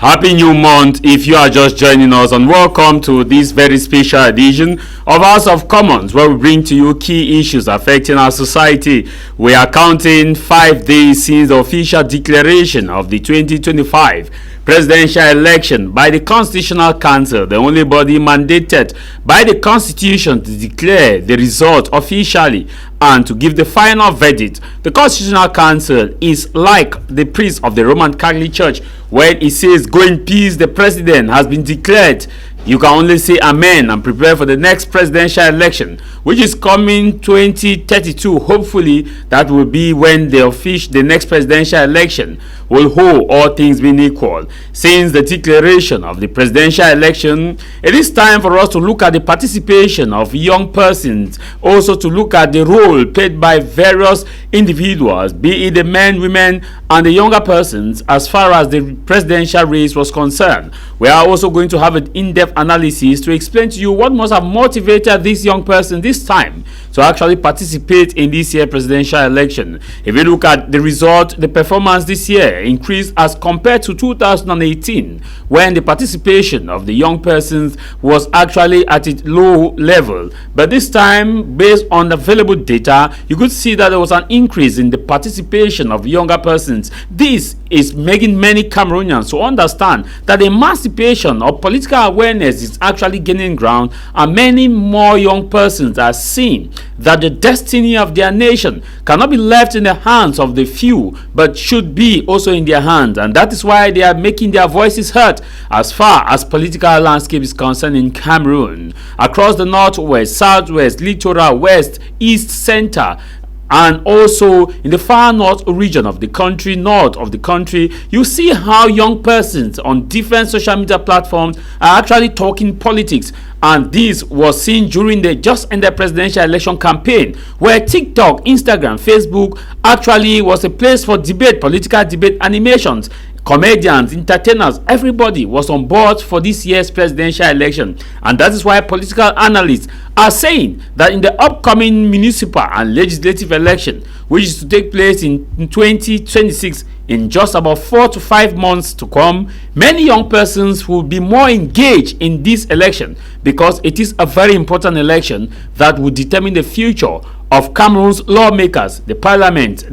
Happy New Month if you are just joining us, and welcome to this very special edition of House of Commons, where we bring to you key issues affecting our society. We are counting 5 days since the official declaration of the 2025 presidential election by the Constitutional Council, the only body mandated by the Constitution to declare the result officially and to give the final verdict. The Constitutional Council is like the priest of the Roman Catholic Church when he says, "Go in peace, the president has been declared." You can only say amen and prepare for the next presidential election, which is coming 2032. Hopefully, that will be when the next presidential election will hold, all things being equal. Since the declaration of the presidential election, it is time for us to look at the participation of young persons, also to look at the role played by various individuals, be it the men, women, and the younger persons, as far as the presidential race was concerned. We are also going to have an in-depth analysis to explain to you what must have motivated this young person this time to actually participate in this year's presidential election. If you look at the result, the performance this year increased as compared to 2018, when the participation of the young persons was actually at its low level. But this time, based on available data, you could see that there was an increase in the participation of younger persons. This is making many Cameroonians to understand that the emancipation of political awareness is actually gaining ground, and many more young persons are seeing that the destiny of their nation cannot be left in the hands of the few, but should be also in their hands. And that is why they are making their voices heard as far as political landscape is concerned in Cameroon. Across the northwest, southwest, littoral, west, east, center, and also in the far north region of the country, north of the country, you see how young persons on different social media platforms are actually talking politics. And this was seen during the just ended presidential election campaign, where TikTok, Instagram, Facebook actually was a place for debate, political debate, animations. Comedians, entertainers, everybody was on board for this year's presidential election. And that is why political analysts are saying that in the upcoming municipal and legislative election, which is to take place in 2026, in just about 4 to 5 months to come, many young persons will be more engaged in this election, because it is a very important election that will determine the future of Cameroon's lawmakers. The parliament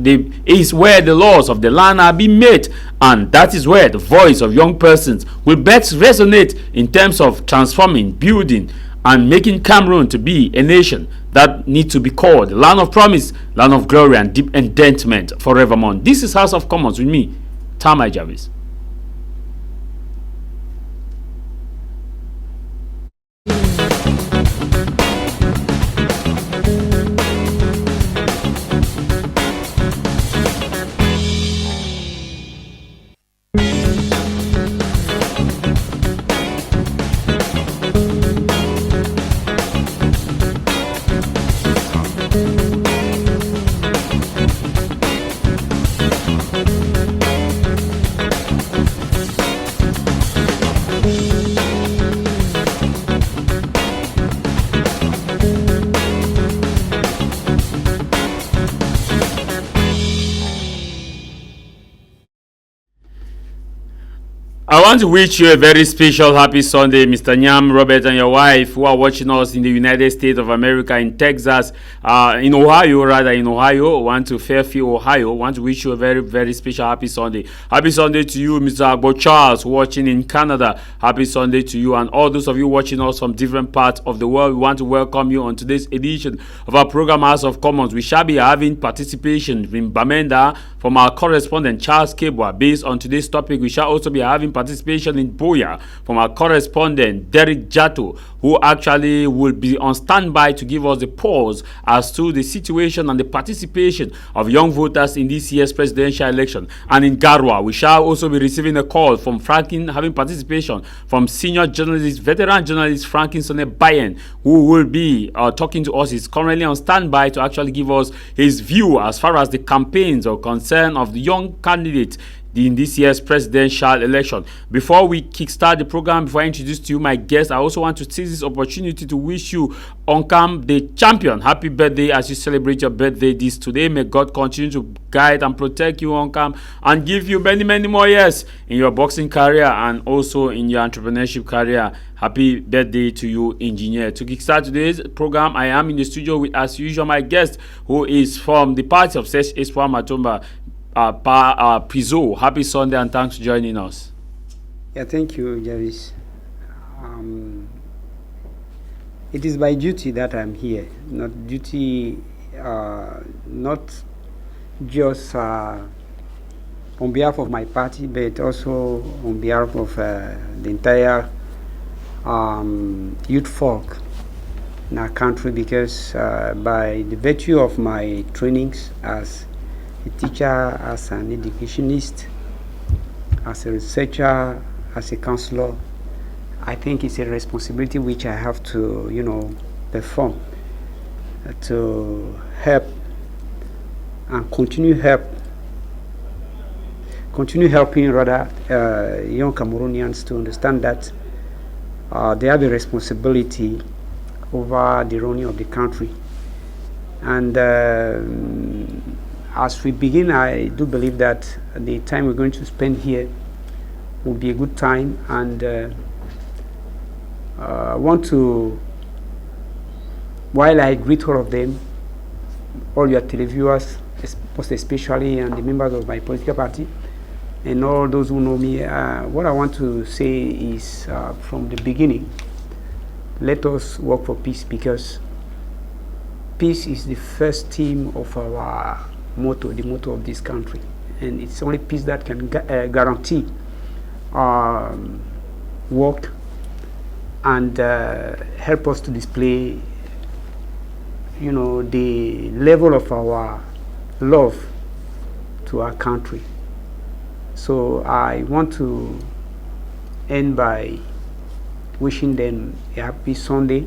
is where the laws of the land are being made, and that is where the voice of young persons will best resonate in terms of transforming, building, and making Cameroon to be a nation that needs to be called the land of promise, land of glory, and deep endowment forevermore. This is House of Commons with me, Tah Mai Javis. I want to wish you a very special happy Sunday, Mr. Nyam, Robert, and your wife who are watching us in the United States of America, in Texas, in Ohio, I want to Fairfield, Ohio. I want to wish you a very, very special happy Sunday. Happy Sunday to you, Mr. Agbo Charles, watching in Canada. Happy Sunday to you, and all those of you watching us from different parts of the world. We want to welcome you on today's edition of our program House of Commons. We shall be having participation in Bamenda from our correspondent Charles Kebwa. Based on today's topic, we shall also be having participation in Boya from our correspondent Derek Jato, who actually will be on standby to give us the pause as to the situation and the participation of young voters in this year's presidential election. And in Garwa, we shall also be receiving a call from having participation from senior journalist, veteran journalist Franklin Sone Bayen, who will be talking to us. He's currently on standby to actually give us his view as far as the campaigns are concerned of the young candidates in this year's presidential election. Before we kickstart the program, before I introduce to you my guest, I also want to seize this opportunity to wish you, Onkam the champion, happy birthday as you celebrate your birthday this today. May God continue to guide and protect you, Onkam, and give you many, many more years in your boxing career and also in your entrepreneurship career. Happy birthday to you, engineer. To kickstart today's program, I am in the studio with, as usual, my guest, who is from the party of Sesh Espoir Matumba, Pizo. Happy Sunday and thanks for joining us. Yeah, thank you, Javis. It is by duty that I'm here, not just on behalf of my party, but also on behalf of the entire youth folk in our country, because by the virtue of my trainings as a teacher, as an educationist, as a researcher, as a counselor, I think it's a responsibility which I have to, perform to help and continue helping young Cameroonians to understand that they have a responsibility over the running of the country. And as we begin, I do believe that the time we're going to spend here will be a good time, and I want to, while I greet all of them, all your televiewers, most especially, and the members of my political party, and all those who know me, what I want to say is, from the beginning, let us work for peace, because peace is the first theme of our motto, the motto of this country, and it's only peace that can guarantee work and help us to display, the level of our love to our country. So I want to end by wishing them a happy Sunday,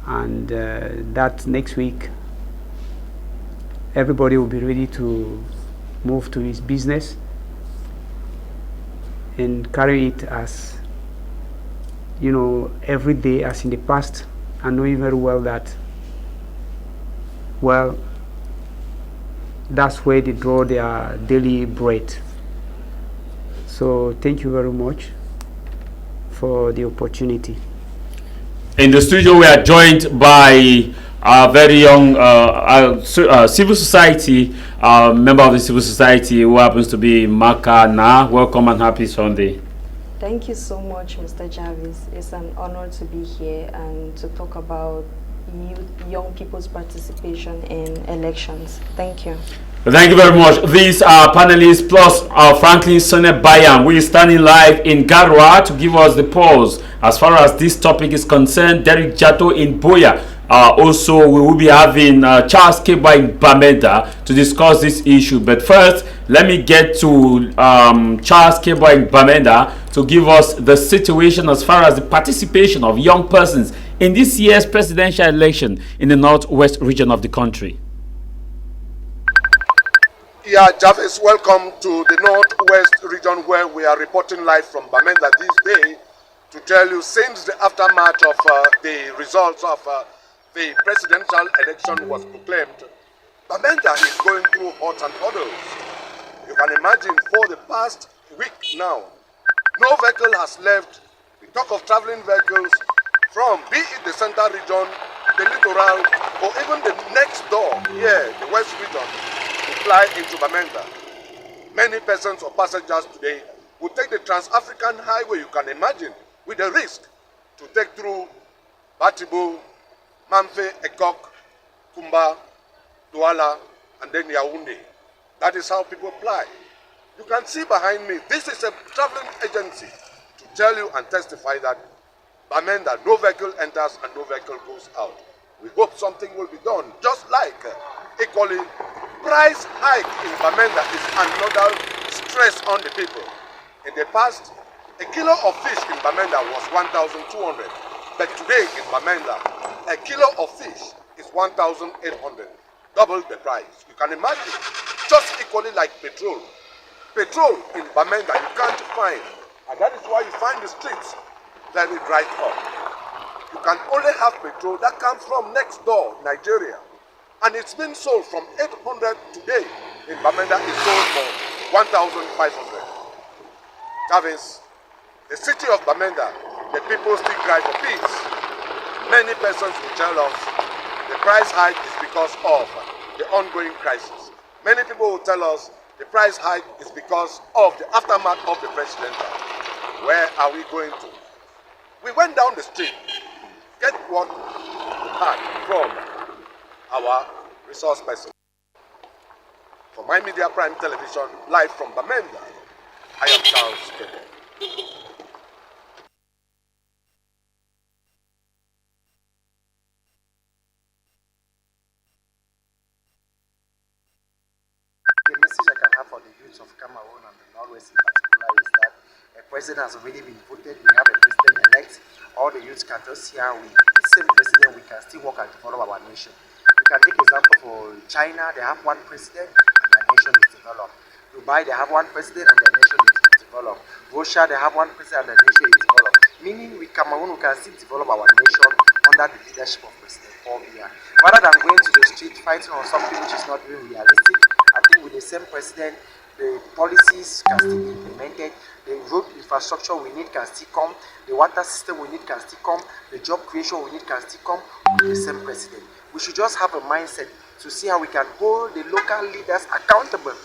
and that next week everybody will be ready to move to his business and carry it as, every day as in the past, and knowing very well that, that's where they draw their daily bread. So thank you very much for the opportunity. In the studio, we are joined by a very young civil society member of the civil society, who happens to be Maka Na. Welcome and happy Sunday. Thank you so much, Mr. Javis. It's an honor to be here and to talk about young people's participation in elections. Thank you. Thank you very much. These are panelists plus Franklin Sonnet Bayam, who is standing live in Garwa to give us the pulse as far as this topic is concerned. Derek Jato in Boya. Also, we will be having Charles Keba in Bamenda to discuss this issue. But first, let me get to Charles Keba in Bamenda to give us the situation as far as the participation of young persons in this year's presidential election in the northwest region of the country. Yeah, Javis, welcome to the northwest region, where we are reporting live from Bamenda this day to tell you, since the aftermath of the results of the presidential election was proclaimed, Bamenda is going through hot and hurdles. You can imagine, for the past week now, no vehicle has left the talk of traveling vehicles from, be it the central region, the littoral, or even the next door here, the west region, to fly into Bamenda. Many persons or passengers today will take the Trans-African Highway, you can imagine, with the risk to take through Batibo, Mamfe, Ekok, Kumba, Douala, and then Yaoundé. That is how people fly. You can see behind me, this is a traveling agency to tell you and testify that Bamenda, no vehicle enters and no vehicle goes out. We hope something will be done. Just like equally, price hike in Bamenda is another stress on the people. In the past, a kilo of fish in Bamenda was 1,200, but today in Bamenda, a kilo of fish is 1,800, double the price. You can imagine, just equally like petrol. Petrol in Bamenda you can't find, and that is why you find the streets very dried up. You can only have petrol that comes from next door, Nigeria. And it's been sold from 800 today in Bamenda, is sold for 1,500. Javis, the city of Bamenda, the people still cry for peace. Many persons will tell us the price hike is because of the ongoing crisis. Many people will tell us the price hike is because of the aftermath of the presidential. Where are we going to? We went down the street, get what we had from our resource person. For My Media Prime Television, live from Bamenda, I am Charles Kennedy. The message I can have for the youth of Cameroon and the Northwest in particular is that a president has already been voted. We have a president-elect. All the youth can just hear with this same president we can still work and develop our nation. We can take example for China, they have one president and their nation is developed. Dubai, they have one president and their nation is developed. Russia, they have one president and their nation is developed. Meaning with Cameroon, we can still develop our nation under the leadership of President Paul Biya. Rather than going to the street fighting on something which is not really realistic, I think with the same president, the policies can still be implemented, the road infrastructure we need can still come, the water system we need can still come, the job creation we need can still come with the same president. We should just have a mindset to see how we can hold the local leaders accountable.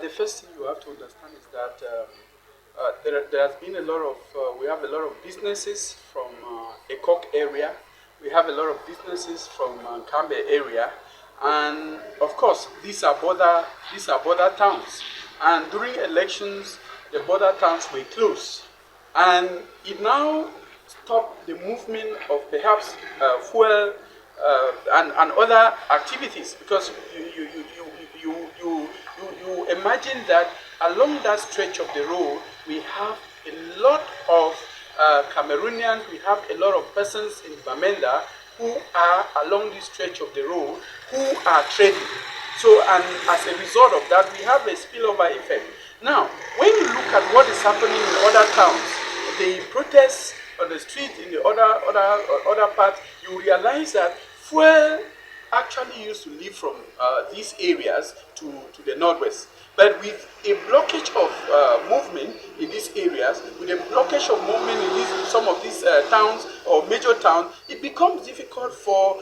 The first thing you have to understand is that there has been a lot of, we have a lot of businesses from Ekok area, we have a lot of businesses from Kambe area, and of course these are border towns, and during elections the border towns were closed, and it now stopped the movement of perhaps fuel and other activities, because you imagine that along that stretch of the road we have a lot of Cameroonians, we have a lot of persons in Bamenda who are along this stretch of the road who are trading. So, and as a result of that, we have a spillover effect. Now, when you look at what is happening in other towns, the protests on the street in the other parts, you realize that fuel actually used to leave from these areas to the northwest. But with a blockage of movement in these areas, with a blockage of movement in some of these towns or major towns, it becomes difficult for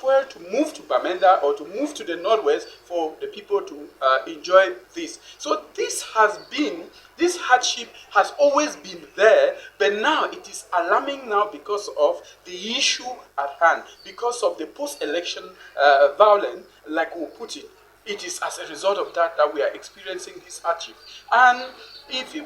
fuel to move to Bamenda or to move to the northwest for the people to enjoy this. So this hardship has always been there, but now it is alarming now because of the issue at hand, because of the post-election violence, like we put it. It is as a result of that we are experiencing this hardship. And if we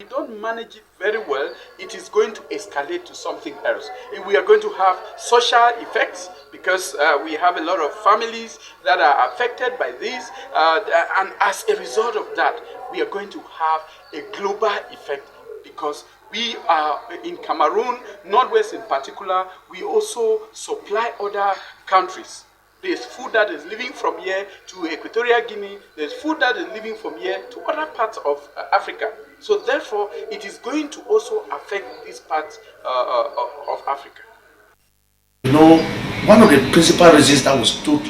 don't manage it very well, it is going to escalate to something else. We are going to have social effects, because we have a lot of families that are affected by this. And as a result of that, we are going to have a global effect, because we are in Cameroon, Northwest in particular, we also supply other countries. There's food that is leaving from here to Equatorial Guinea. There's food that is leaving from here to other parts of Africa. So therefore, it is going to also affect these parts of Africa. You know, one of the principal reasons that was stood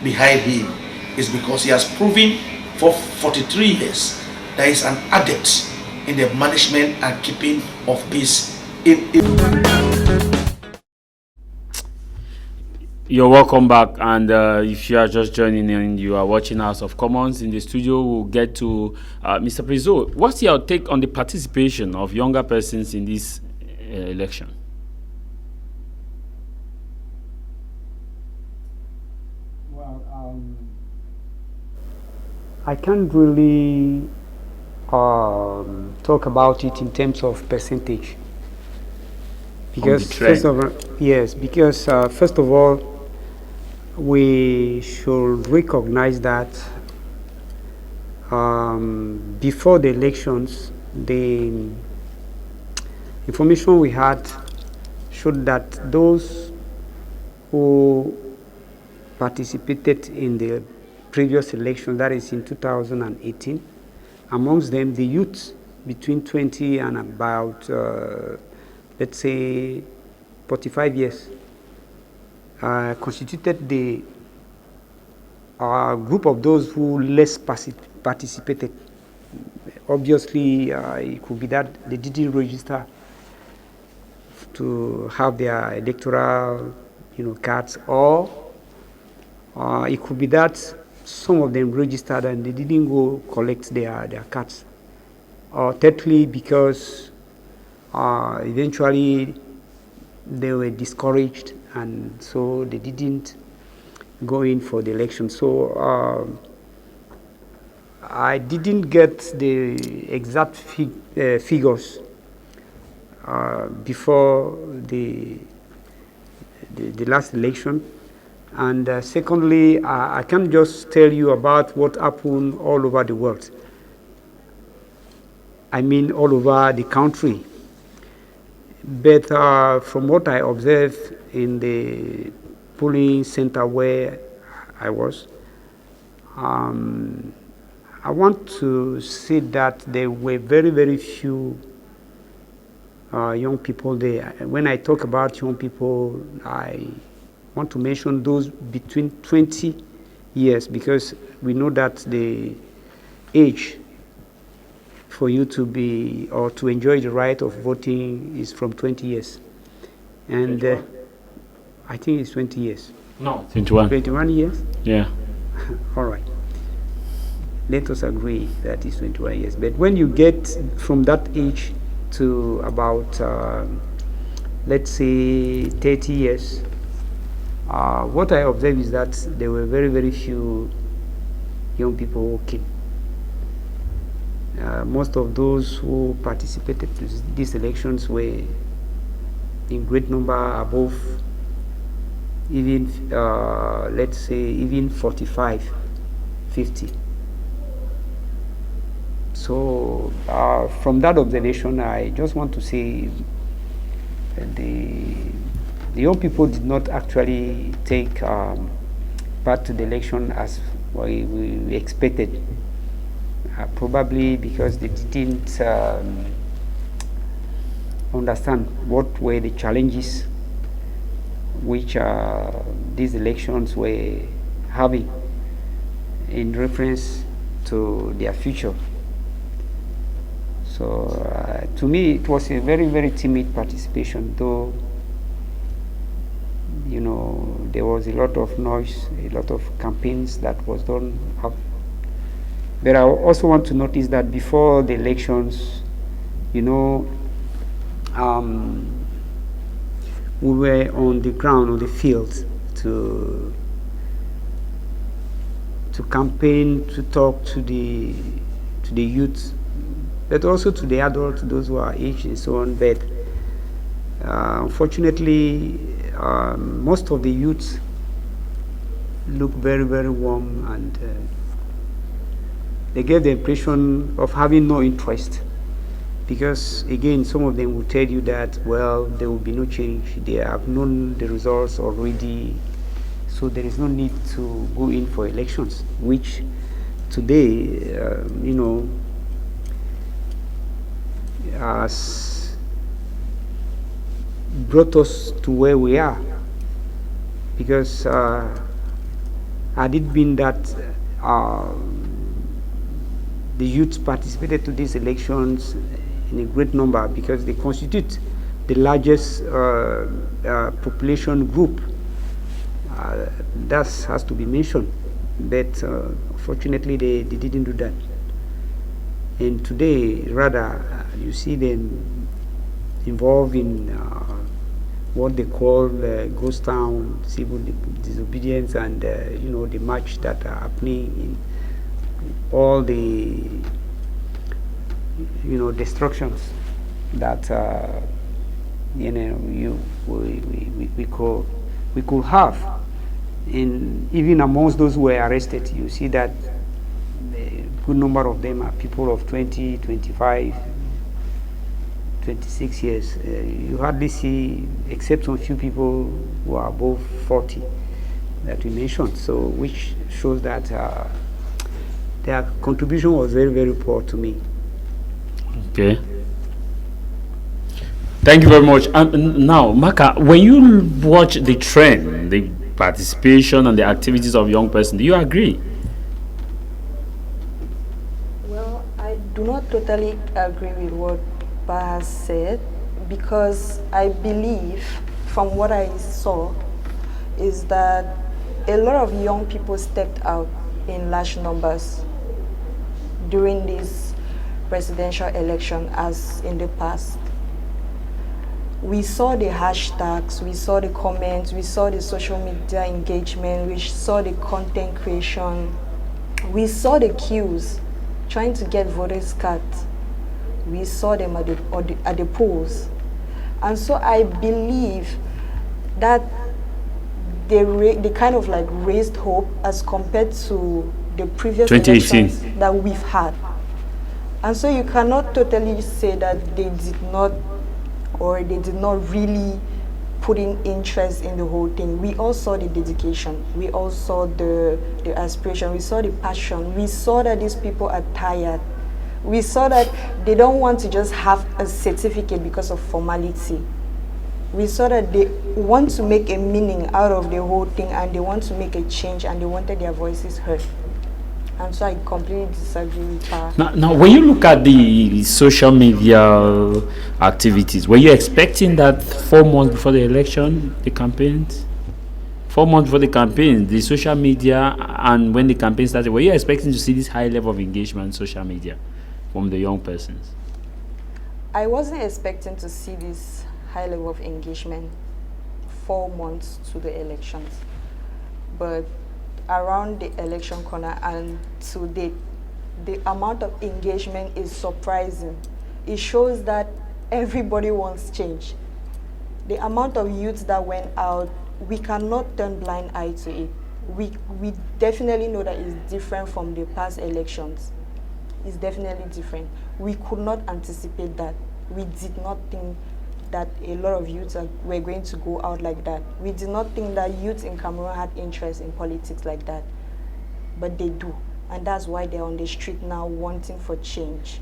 behind him is because he has proven for 43 years that he is an adept in the management and keeping of peace. You're welcome back, and if you are just joining in, you are watching House of Commons. In the studio, we'll get to Mr. Prizo. What's your take on the participation of younger persons in this election? Well, I can't really talk about it in terms of percentage, because first of all, we should recognize that before the elections, the information we had showed that those who participated in the previous election, that is in 2018. Amongst them, the youth between 20 and about, let's say, 45 years, constituted the group of those who less participated. Obviously, it could be that they didn't register to have their electoral, cards, or it could be that some of them registered and they didn't go collect their cards. Or thirdly, because eventually they were discouraged and so they didn't go in for the election. So I didn't get the exact figures before the last election. And secondly, I can't just tell you about what happened all over the world. I mean all over the country. But from what I observed in the polling center where I was, I want to say that there were very, very few young people there. When I talk about young people, I want to mention those between 20 years, because we know that the age for you to be or to enjoy the right of voting is from 20 years. And I think it's 20 years. No, 21. 21 years? Yeah. All right. Let us agree that it's 21 years. But when you get from that age to about, let's say, 30 years, what I observed is that there were very, very few young people who came. Most of those who participated in these elections were in great number above even, let's say, even 45, 50. So from that observation, I just want to say the young people did not actually take part to the election as we expected, probably because they didn't understand what were the challenges which these elections were having in reference to their future. So to me, it was a very, very timid participation, though there was a lot of noise, a lot of campaigns that was done up. But I also want to notice that before the elections, we were on the ground, on the field, to campaign, to talk to the youth, but also to the adults, those who are aged and so on. But unfortunately, most of the youths look very, very warm, and they gave the impression of having no interest. Because again, some of them will tell you that, well, there will be no change. They have known the results already, so there is no need to go in for elections, which today, has brought us to where we are. Because had it been that the youth participated to these elections in a great number, because they constitute the largest population group, that has to be mentioned. But unfortunately, they didn't do that. And today, rather, you see them involved in what they call ghost town, civil disobedience, and the march that are happening in all the destructions that we could have. And even amongst those who were arrested, you see that a good number of them are people of 20, 25, 26 years. You hardly see, except some few people who are above 40. that we mentioned. So, which shows that their contribution was very, very poor to me. Okay. Thank you very much. Now, Maka, when you watch the trend, the participation and the activities of young person, do you agree? Well, I do not totally agree with what Pa has said, because I believe from what I saw is that a lot of young people stepped out in large numbers during this presidential election as in the past. We saw the hashtags, we saw the comments, we saw the social media engagement, we saw the content creation, we saw the queues trying to get voters' cards. We saw them at the polls. And so I believe that they kind of like raised hope as compared to the previous 2018 elections that we've had. And so you cannot totally say that they did not really put in interest in the whole thing. We all saw the dedication. We all saw the aspiration. We saw the passion. We saw that these people are tired. We saw that they don't want to just have a certificate because of formality. We saw that they want to make a meaning out of the whole thing, and they want to make a change, and they wanted their voices heard. And so I completely disagree with her. Now, when you look at the social media activities, were you expecting that 4 months before the election, the campaigns? 4 months before the campaign, the social media, and when the campaign started, were you expecting to see this high level of engagement on social media from the young persons? I wasn't expecting to see this high level of engagement 4 months to the elections. But around the election corner and to date, the amount of engagement is surprising. It shows that everybody wants change. The amount of youth that went out, we cannot turn blind eye to it. We definitely know that it's different from the past elections. It's definitely different. We could not anticipate that. We did not think that a lot of youths were going to go out like that. We did not think that youth in Cameroon had interest in politics like that, but they do, and that's why they're on the street now wanting for change.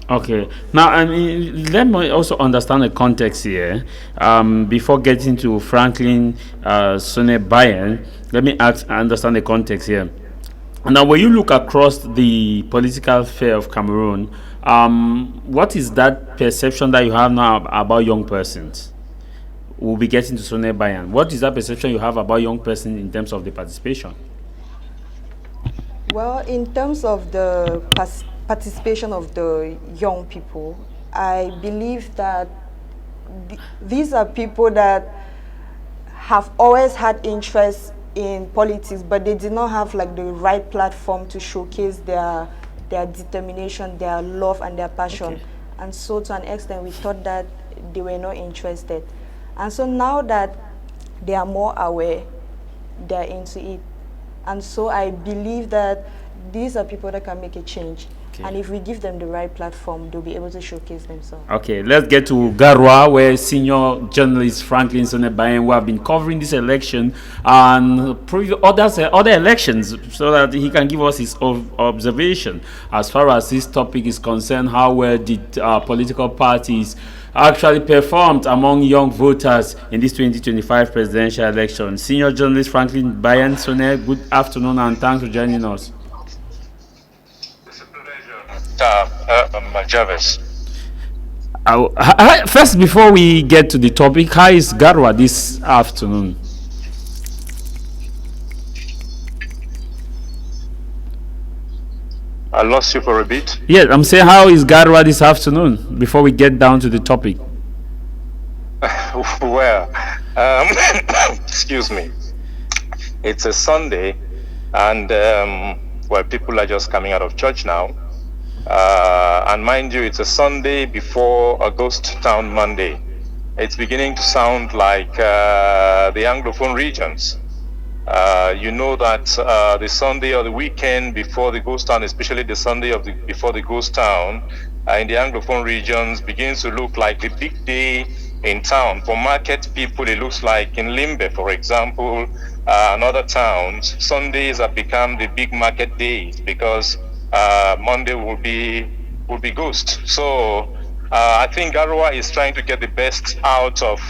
Okay. Now, let me also understand the context here. Before getting to Franklin Sone Bayan, let me understand the context here. Now, when you look across the political sphere of Cameroon, what is that perception that you have now about young persons? We'll be getting to Sone Bayan. What is that perception you have about young persons in terms of the participation? Well, in terms of the participation of the young people, I believe that these are people that have always had interest in politics, but they did not have like the right platform to showcase their determination, their love, and their passion. Okay. And so to an extent, we thought that they were not interested. And so now that they are more aware, they're into it. And so I believe that these are people that can make a change. Okay. And if we give them the right platform, they'll be able to showcase themselves. Okay, let's get to Garwa, where senior journalist Franklin Sone Bayan, who have been covering this election and other elections, so that he can give us his observation as far as this topic is concerned. How well did political parties actually performed among young voters in this 2025 presidential election? Senior journalist Franklin Bayan Sone, good afternoon and thanks for joining us. Tah Mai Javis. First, before we get to the topic, how is Garwa this afternoon? I lost you for a bit. Yes, I'm saying how is Garwa this afternoon before we get down to the topic. Well, excuse me. It's a Sunday, and well, people are just coming out of church now. And mind you, it's a Sunday before a ghost town Monday. It's beginning to sound like the Anglophone regions. You know that the Sunday or the weekend before the ghost town, especially the Sunday before the ghost town, in the Anglophone regions begins to look like the big day in town. For market people, it looks like in Limbe, for example, and other towns, Sundays have become the big market days because Monday will be ghost. So I think Garoua is trying to get the best out of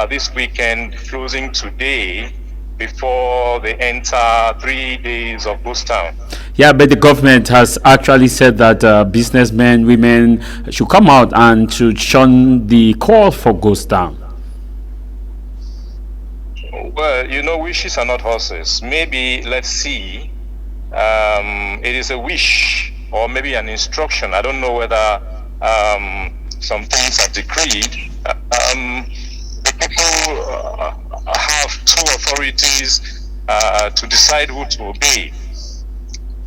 this weekend, closing today before they enter 3 days of ghost town. Yeah, but the government has actually said that businessmen, women should come out and to shun the call for ghost town. Well, wishes are not horses. Maybe, let's see, it is a wish or maybe an instruction. I don't know whether some things are decreed. The people have two authorities to decide who to obey.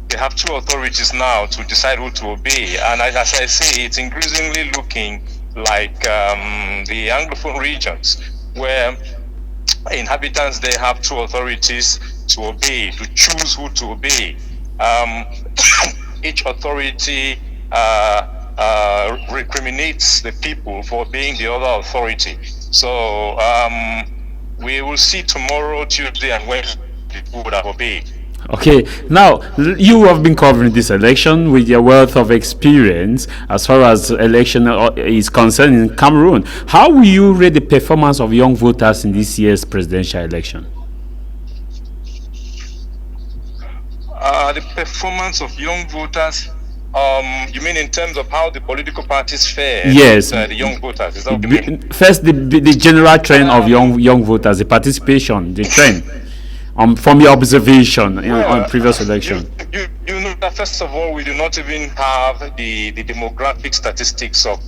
They have two authorities now to decide who to obey. And as I say, it's increasingly looking like the Anglophone regions, where inhabitants, they have two authorities to obey, to choose who to obey. Each authority recriminates the people for obeying the other authority. So we will see tomorrow, Tuesday, and Wednesday people would have obeyed. Okay, now you have been covering this election with your wealth of experience as far as election is concerned in Cameroon. How will you rate the performance of young voters in this year's presidential election? The performance of young voters, you mean in terms of how the political parties fare? Yes. The young voters, is that what you mean? First, the general trend of young voters, the participation, the trend. From your observation on previous election. You know that first of all, we do not even have the demographic statistics of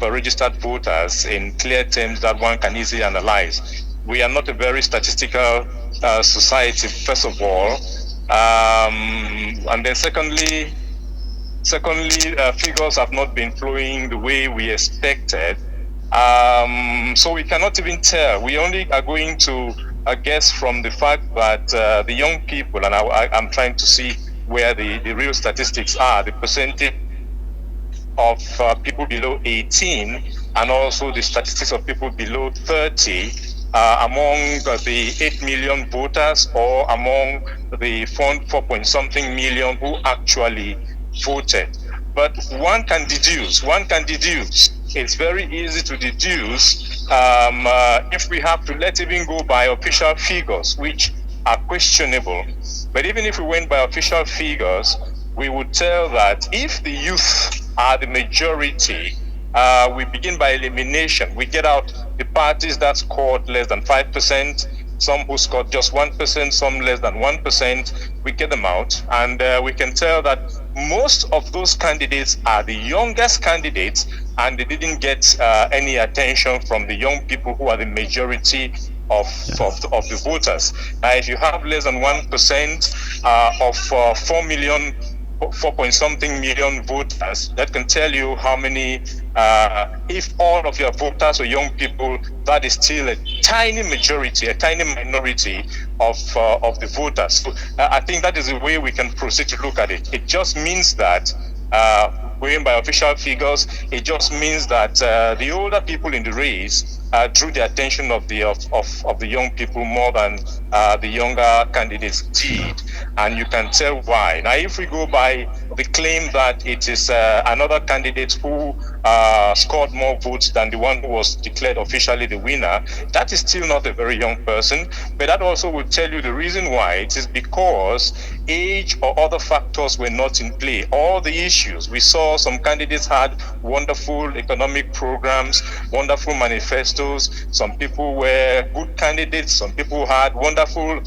registered voters in clear terms that one can easily analyze. We are not a very statistical society, first of all, and then secondly, figures have not been flowing the way we expected. So we cannot even tell. We only are going to guess from the fact that the young people, and I'm trying to see where the real statistics are, the percentage of people below 18, and also the statistics of people below 30 among the 8 million voters, or among the 4 point something million who actually voted. But one can deduce. It's very easy to deduce if we have to let even go by official figures, which are questionable. But even if we went by official figures, we would tell that if the youth are the majority, we begin by elimination. We get out the parties that scored less than 5%, some who scored just 1%, some less than 1%. We get them out, and we can tell that most of those candidates are the youngest candidates, and they didn't get any attention from the young people who are the majority of the voters. If you have less than 1% of 4 million, 4 point something million voters, that can tell you how many, if all of your voters are young people, that is still a tiny majority, a tiny minority of the voters. So I think that is the way we can proceed to look at it. It just means that going by official figures, it just means that the older people in the race drew the attention of the young people more than the younger candidates did, and you can tell why. Now, if we go by the claim that it is another candidate who scored more votes than the one who was declared officially the winner, that is still not a very young person. But that also will tell you the reason why. It is because age or other factors were not in play. All the issues we saw, some candidates had wonderful economic programs, wonderful manifestos. Some people were good candidates. Some people had wonderful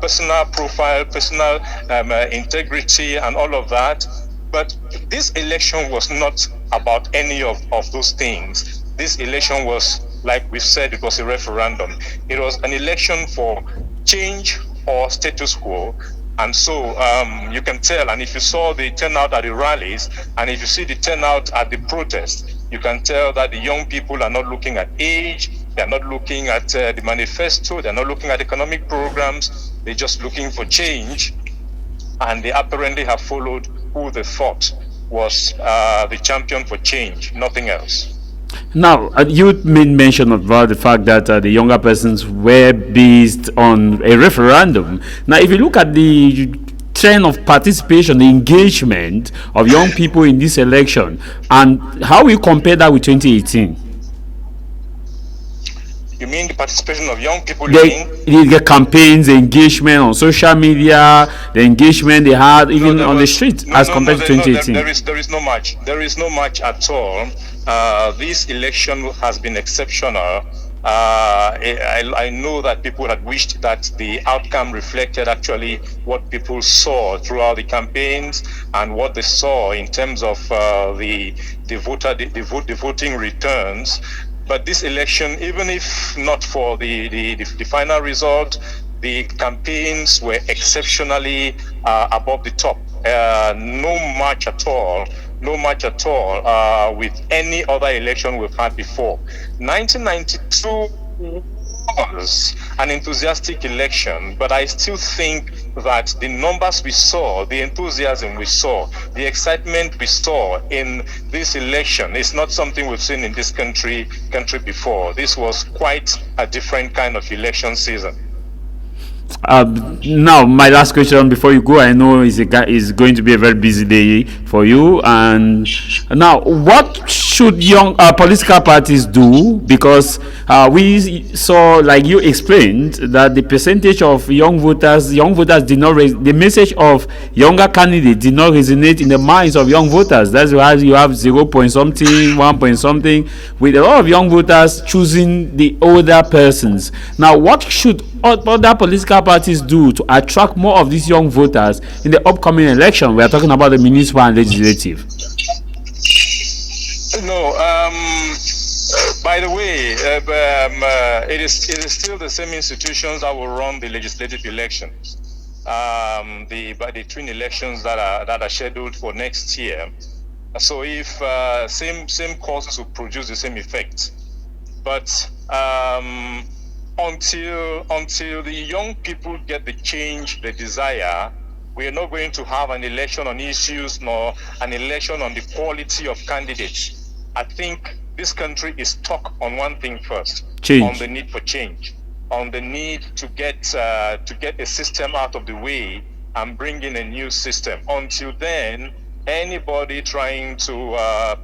personal profile, personal integrity, and all of that. But this election was not about any of those things. This election was, like we said, it was a referendum. It was an election for change or status quo. And so you can tell, and if you saw the turnout at the rallies, and if you see the turnout at the protests, you can tell that the young people are not looking at age, they're not looking at the manifesto, they're not looking at economic programs, they're just looking for change. And they apparently have followed who they thought was the champion for change, nothing else. Now, you made mention about the fact that the younger persons were based on a referendum. Now, if you look at the trend of participation, the engagement of young people in this election, and how we compare that with 2018, You mean the participation of young people the campaigns, the engagement on social media, the engagement they had even on the street as compared to 2018? There is no match. There is no match at all. This election has been exceptional. I know that people had wished that the outcome reflected actually what people saw throughout the campaigns and what they saw in terms of the voting returns. But this election, even if not for the final result, the campaigns were exceptionally above the top. No match at all. No match at all with any other election we've had before. 1992 was an enthusiastic election, but I still think that the numbers we saw, the enthusiasm we saw, the excitement we saw in this election is not something we've seen in this country before. This was quite a different kind of election season. Now, my last question before you go, I know is going to be a very busy day for you. And now, what should young political parties do? Because we saw, like you explained, that the percentage of young voters did not the message of younger candidates did not resonate in the minds of young voters. That's why you have 0 point something, 1 point something, with a lot of young voters choosing the older persons. Now, what should other political parties do to attract more of these young voters in the upcoming election? We are talking about the municipal and legislative. No, by the way, it is still the same institutions that will run the legislative elections. The twin elections that are scheduled for next year. So if same causes will produce the same effect, but until the young people get the change they desire, we are not going to have an election on issues nor an election on the quality of candidates. I think this country is stuck on one thing first: change. On the need for change, on the need to get a system out of the way and bring in a new system. Until then, anybody trying to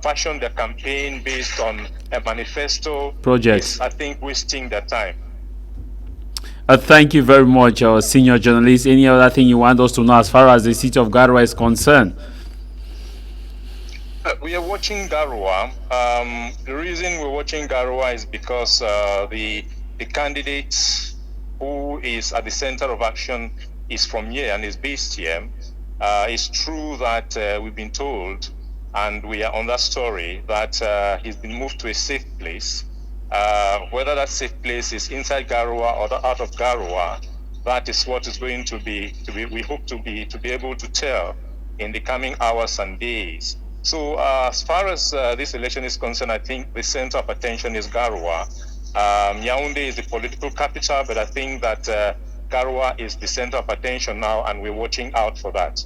fashion their campaign based on a manifesto projects is, I think, wasting their time. Thank you very much, senior journalist. Any other thing you want us to know as far as the city of Garoua is concerned? We are watching Garoua. The reason we're watching Garoua is because the candidate who is at the center of action is from here and is based here. It's true that we've been told, and we are on that story, that he's been moved to a safe place. Whether that safe place is inside Garoua or out of Garoua, that is what is going to be. We hope to be able to tell in the coming hours and days. So as far as this election is concerned, I think the center of attention is Garoua. Yaoundé is the political capital, but I think that Garoua is the center of attention now, and we're watching out for that.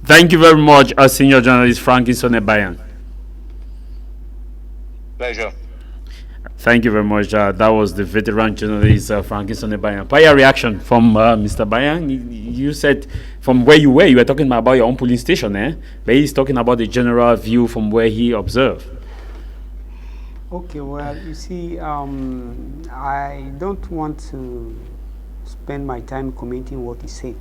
Thank you very much, senior journalist Frankie Sonebayan. Pleasure. Thank you very much. That was the veteran journalist Frankie Sonebayan. Prior reaction from Mr. Bayan. You said from where you were talking about your own polling station, but he's talking about the general view from where he observed. Okay, well, you see, I don't want to spend my time commenting what he said.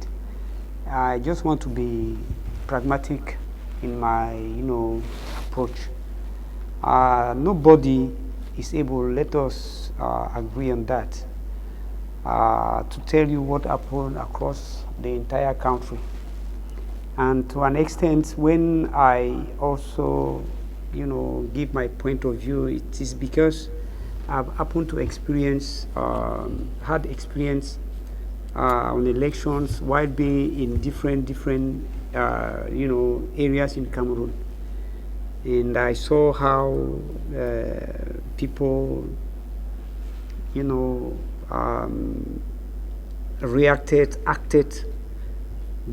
I just want to be pragmatic in my, approach. Nobody is able, let us agree on that, to tell you what happened across the entire country. And to an extent, when I also, give my point of view, it is because I've happened to experience, had experience on elections while being in different areas in Cameroon. And I saw how people, reacted, acted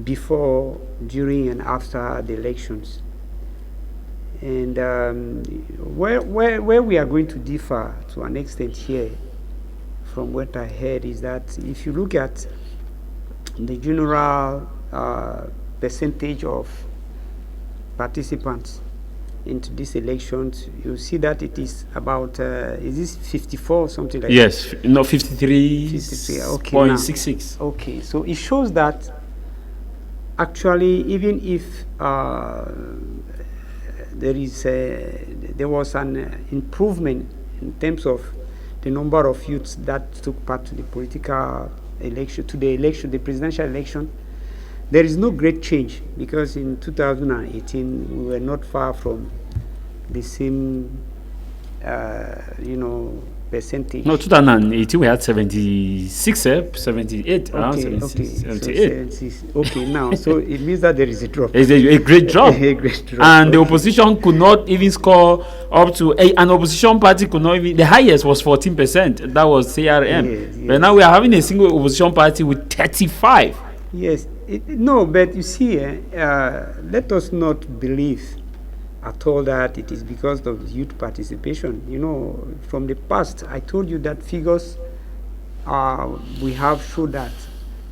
before, during, and after the elections. And where we are going to differ to an extent here from what I heard is that if you look at the general percentage of participants into these elections, you see that it is about, is this 54 or something like yes, that? no, 53.66. Okay, okay, so it shows that actually, even if there was an improvement in terms of the number of youths that took part to the political election, the presidential election, there is no great change, because in 2018 we were not far from the same, percentage. No, 2018 we had 76, 78, around 76, 78. So okay, now, so it means that there is a drop. It's a great drop. A great drop. And the opposition could not even score up to, an opposition party could not even, the highest was 14%, that was CRM. Yes, yes. But now we are having a single opposition party with 35. Yes, no, but you see, let us not believe at all that it is because of youth participation. From the past, I told you that figures we have showed that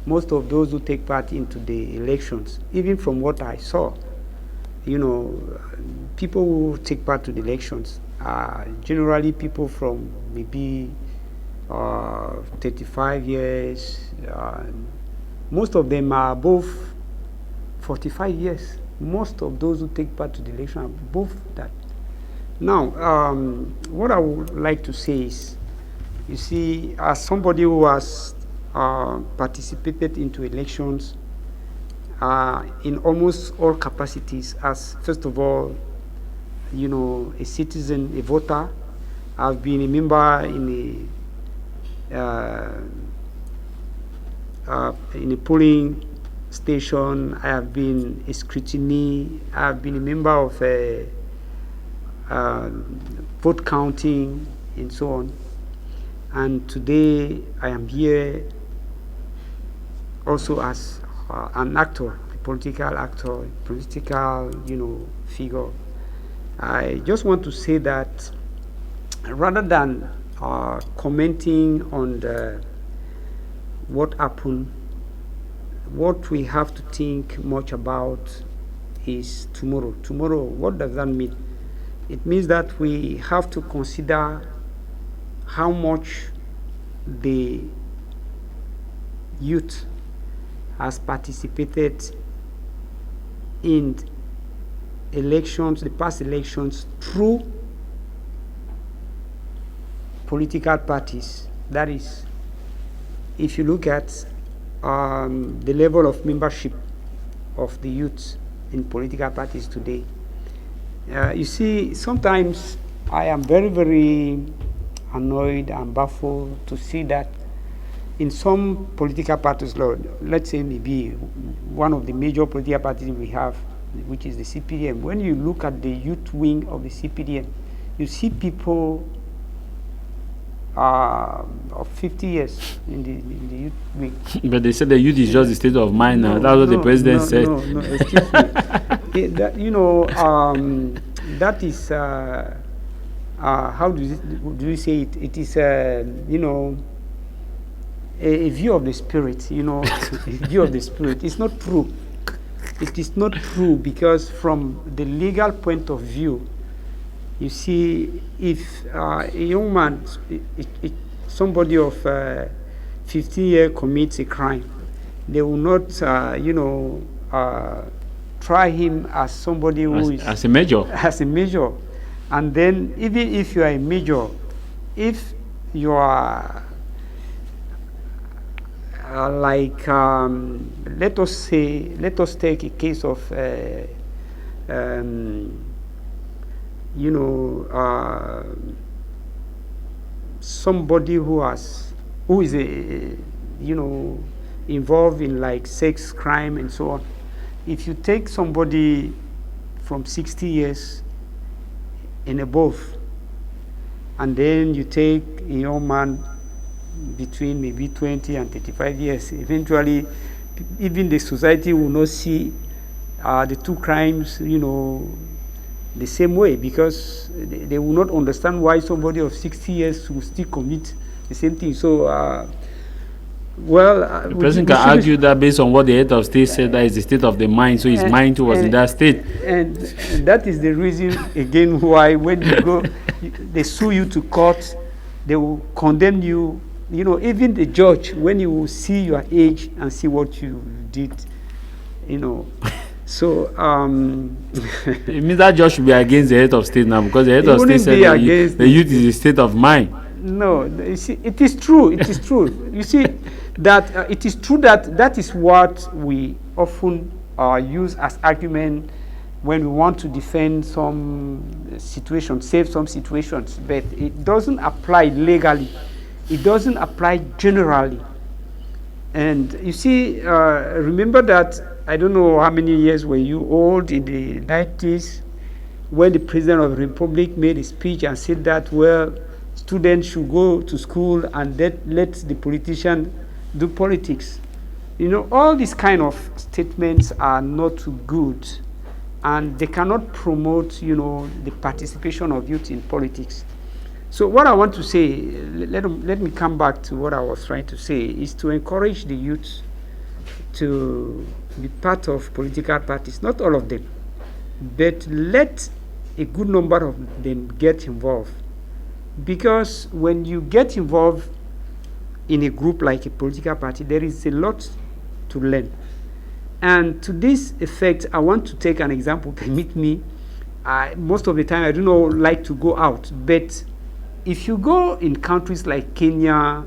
most of those who take part into the elections, even from what I saw, people who take part to the elections are generally people from maybe 35 years. Most of them are above 45 years. Most of those who take part to the election are above that. Now, what I would like to say is, you see, as somebody who has participated into elections in almost all capacities, as first of all, a citizen, a voter, I've been a member in a polling station, I have been a scrutiny, I have been a member of vote counting and so on. And today I am here also as an actor, a political actor, a political, figure. I just want to say that rather than commenting on what happened, what we have to think much about is tomorrow. Tomorrow, what does that mean? It means that we have to consider how much the youth has participated in elections, the past elections, through political parties. That is, if you look at the level of membership of the youth in political parties today, you see, sometimes I am very, very annoyed and baffled to see that in some political parties, let's say maybe one of the major political parties we have, which is the CPDM, when you look at the youth wing of the CPDM, you see people of 50 years in the youth wing. But they said the youth is just the state of mind now. That's what the president said. No, excuse me. That is, how do you say it? It is, a view of the spirit, a view of the spirit. It's not true. It is not true, because from the legal point of view, you see, if a young man, somebody of 15 years commits a crime, they will not, try him as somebody who is as a major. As a major. And then, even if you are a major, if you are let us take a case of somebody who is involved in like sex crime and so on. If you take somebody from 60 years and above, and then you take a young man between maybe 20 and 35 years, eventually even the society will not see the two crimes, the same way, because they will not understand why somebody of 60 years will still commit the same thing. So, The person can argue that based on what the head of state said, that is the state of the mind, so his mind too was in that state. And that is the reason, again, why when you go, they sue you to court, they will condemn you. You know, even the judge, when you will see your age and see what you did, you know. So, it means that judge should be against the head of state now, because the head of state said the youth is a state of mind. No, you see, it is true. It is true. You see, that it is true that is what we often use as argument when we want to defend some situations, save some situations, but it doesn't apply legally. It doesn't apply generally. And you see, remember that, I don't know how many years were you old in the 90s when the President of the Republic made a speech and said that, well, students should go to school and let the politician do politics. You know, all these kind of statements are not good, and they cannot promote, you know, the participation of youth in politics. So what I want to say, let me come back to what I was trying to say, is to encourage the youth to be part of political parties, not all of them, but let a good number of them get involved. Because when you get involved in a group like a political party, there is a lot to learn. And to this effect, I want to take an example. Permit me. Most of the time, I do not like to go out. But if you go in countries like Kenya,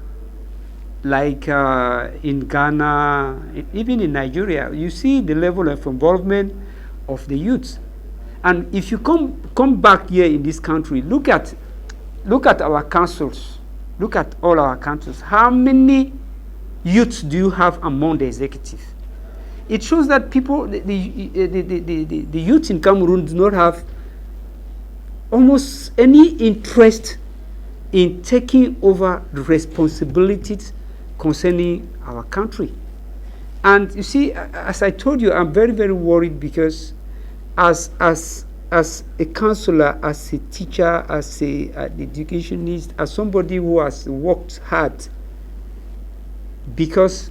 like in Ghana, even in Nigeria, you see the level of involvement of the youth. And if you come back here in this country, look at our councils. Look at all our councils. How many youths do you have among the executive? It shows that people, the youth in Cameroon do not have almost any interest in taking over the responsibilities concerning our country. And you see, as I told you, I'm very, very worried, because as a counselor, as a teacher, as an educationist, as somebody who has worked hard, because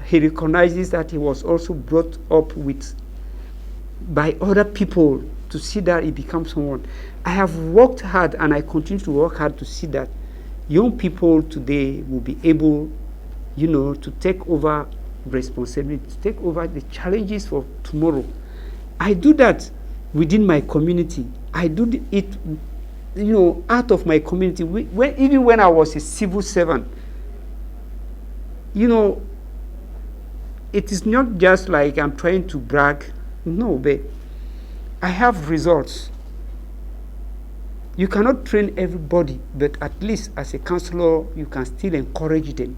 he recognizes that he was also brought up by other people to see that he becomes someone. I have worked hard, and I continue to work hard to see that young people today will be able, you know, to take over responsibility, to take over the challenges for tomorrow. I do that within my community. I do it, you know, out of my community. Even when I was a civil servant, you know, it is not just like I'm trying to brag. No, but I have results. You cannot train everybody, but at least as a counselor, you can still encourage them.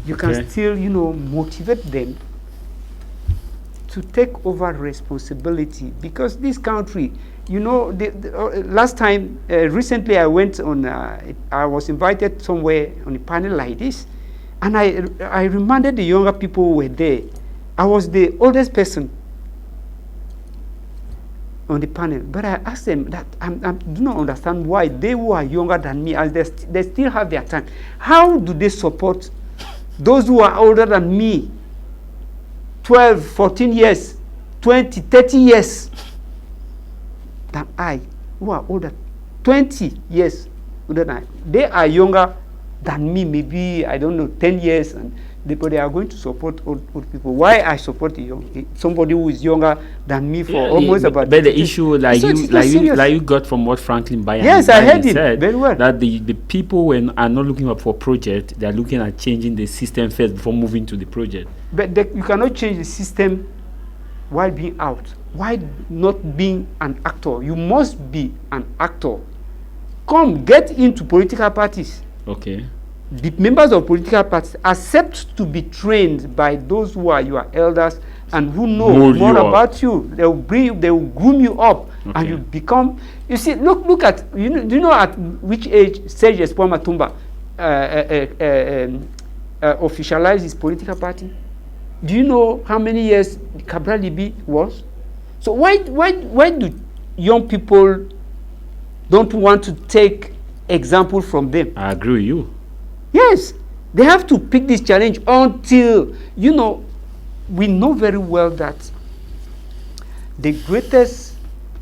You can still, you know, motivate them to take over responsibility, because this country, you know, last time, recently I went on, I was invited somewhere on a panel like this, and I reminded the younger people who were there. I was the oldest person on the panel, but I asked them that I do not understand why they who are younger than me, as they still have their time, how do they support those who are older than me, 12, 14 years, 20, 30 years than I, who are older, 20 years older than I. They are younger than me, maybe, I don't know, 10 years, but they are going to support old people. Why I support somebody who is younger than me for almost about... But the issue, like you got from what Franklin Bayan I heard it said, very well, that the people are not looking up for project, they are looking at changing the system first before moving to the project. But you cannot change the system while being out, while not being an actor. You must be an actor. Come, get into political parties. Okay. The members of political parties accept to be trained by those who are your elders and who know more about you. They will groom you up, and you become. You see, look at, do you know at which age Serge Espoir Matumba officialized his political party? Do you know how many years Cabral Libi was? So why do young people don't want to take example from them. I agree with you. Yes, they have to pick this challenge until, you know, we know very well that the greatest,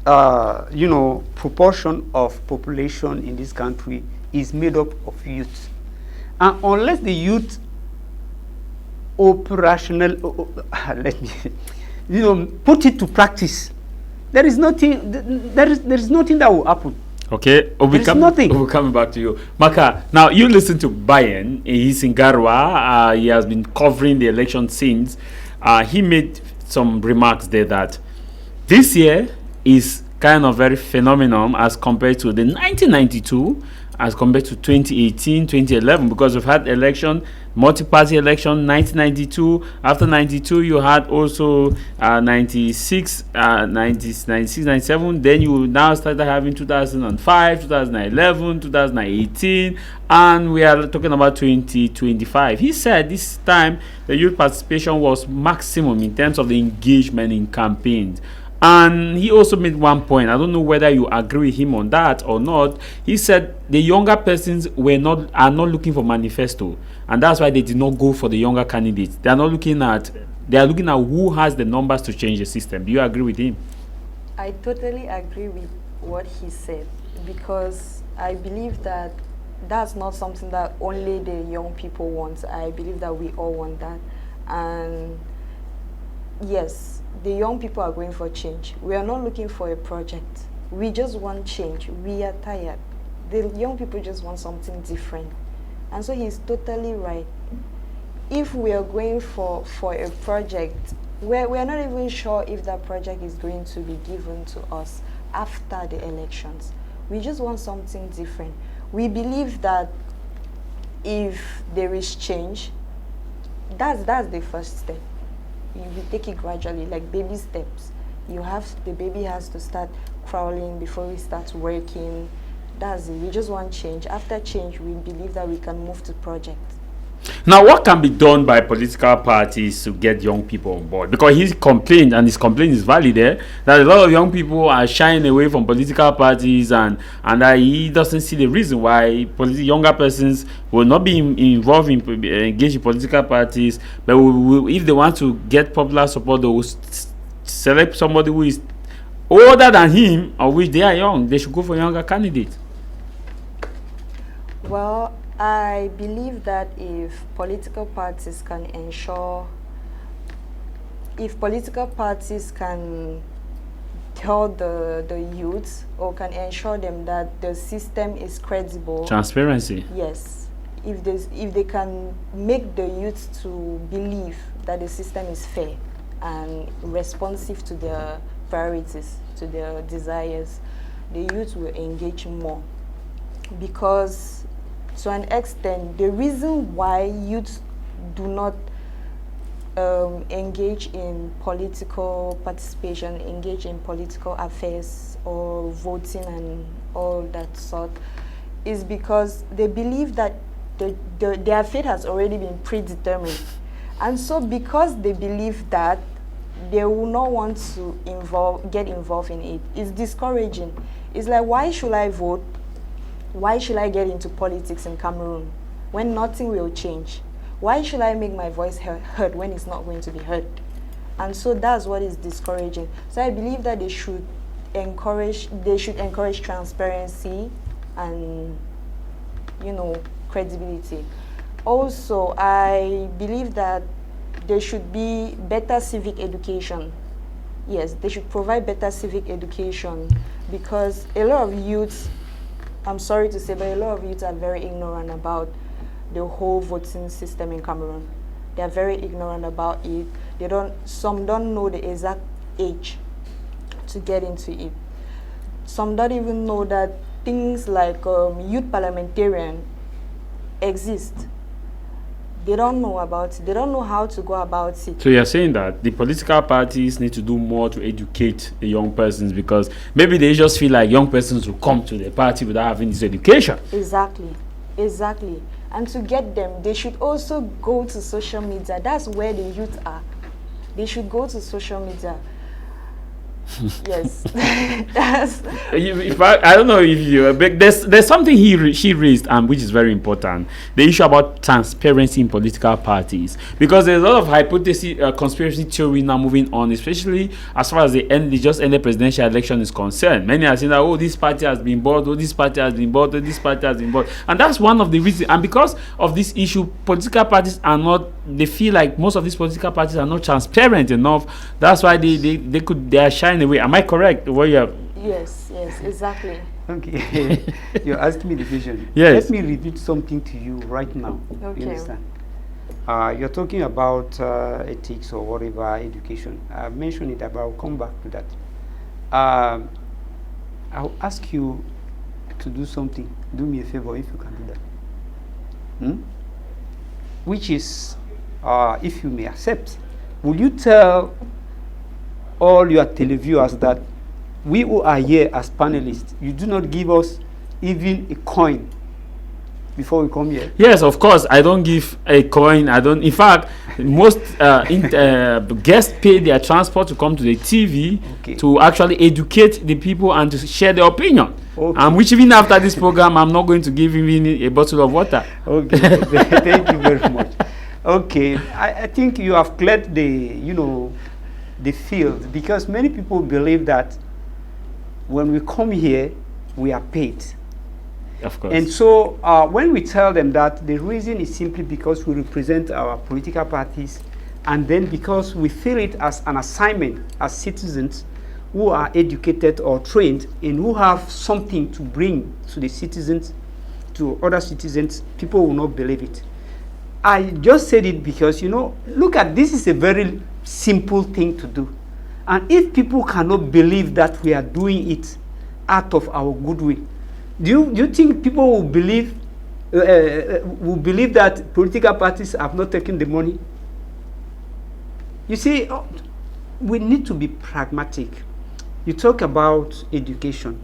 you know, proportion of population in this country is made up of youth. And unless the youth operational, let me, you know, put it to practice, there is nothing, there is nothing that will happen. Okay, nothing. We'll be coming back to you. Maka, now you listen to Bayen. He's in Garwa. He has been covering the election since. He made some remarks there that this year is kind of very phenomenal as compared to the 1992, as compared to 2018, 2011, because we've had election, multi-party election, 1992. After 92, you had also 96, 97. Then you now started having 2005, 2011, 2018, and we are talking about 2025. He said this time the youth participation was maximum in terms of the engagement in campaigns. And he also made one point. I don't know whether you agree with him on that or not. He said the younger persons are not looking for manifesto, and that's why they did not go for the younger candidates. They are looking at who has the numbers to change the system. Do you agree with him? I totally agree with what he said, because I believe that that's not something that only the young people want. I believe that we all want that. And yes, the young people are going for change. We are not looking for a project. We just want change. We are tired. The young people just want something different. And so he's totally right. If we are going for a project, we are not even sure if that project is going to be given to us after the elections. We just want something different. We believe that if there is change, that's the first step. You take it gradually, like baby steps. The baby has to start crawling before we start working. That's it. We just want change. After change, we believe that we can move to projects. Now, what can be done by political parties to get young people on board? Because he's complained, and his complaint is valid there, that a lot of young people are shying away from political parties, and that he doesn't see the reason why younger persons will not be involved in engaged in political parties, but if they want to get popular support, they will select somebody who is older than him, or which they are young. They should go for younger candidates. Well, I believe that if political parties can tell the youth, or can ensure them that the system is credible. Transparency. Yes. If they can make the youth to believe that the system is fair and responsive to their priorities, to their desires, the youth will engage more. Because to an extent, the reason why youth do not engage in political participation, engage in political affairs or voting and all that sort, is because they believe that their fate has already been predetermined. And so because they believe that, they will not want to get involved in it. It's discouraging. It's like, why should I vote? Why should I get into politics in Cameroon when nothing will change? Why should I make my voice heard when it's not going to be heard? And so that's what is discouraging. So I believe that they should encourage transparency and, you know, credibility. Also, I believe that there should be better civic education. Yes, they should provide better civic education, because a lot of youths, I'm sorry to say, but a lot of youths are very ignorant about the whole voting system in Cameroon. They are very ignorant about it. Some don't know the exact age to get into it. Some don't even know that things like youth parliamentarian exist. They don't know about it. They don't know how to go about it. So you're saying that the political parties need to do more to educate the young persons, because maybe they just feel like young persons will come to the party without having this education. Exactly. And to get them, they should also go to social media. That's where the youth are. They should go to social media. Yes. Yes. If I don't know if you, but there's something she raised, which is very important, the issue about transparency in political parties, because there's a lot of hypothesis, conspiracy theory now moving on, especially as far as the just ended presidential election is concerned. Many are saying that, oh, this party has been bought, oh, this party has been bought, oh, this party has been bought, and that's one of the reasons. And because of this issue, political parties are not, they feel like most of these political parties are not transparent enough. That's why they are shying away. Am I correct? Yes, exactly. Okay. You asked me the vision. Yes. Let me repeat something to you right now. Okay. You understand? You're talking about ethics or whatever, education. I mentioned it, but I'll come back to that. I'll ask you to do something. Do me a favor if you can do that. Which is, if you may accept, will you tell all your televiewers that we who are here as panelists, you do not give us even a coin before we come here? Yes, of course. I don't give a coin. I don't. In fact, most guests pay their transport to come to the TV to actually educate the people and to share their opinion. Okay. Which even after this program, I'm not going to give even a bottle of water. Okay. Thank you very much. Okay, I think you have cleared the field, because many people believe that when we come here, we are paid. Of course. And so when we tell them that the reason is simply because we represent our political parties, and then because we feel it as an assignment as citizens who are educated or trained and who have something to bring to the citizens, to other citizens, people will not believe it. I just said it because, look at this, is a very simple thing to do. And if people cannot believe that we are doing it out of our goodwill, do you think people will believe that political parties have not taken the money? You see, we need to be pragmatic. You talk about education.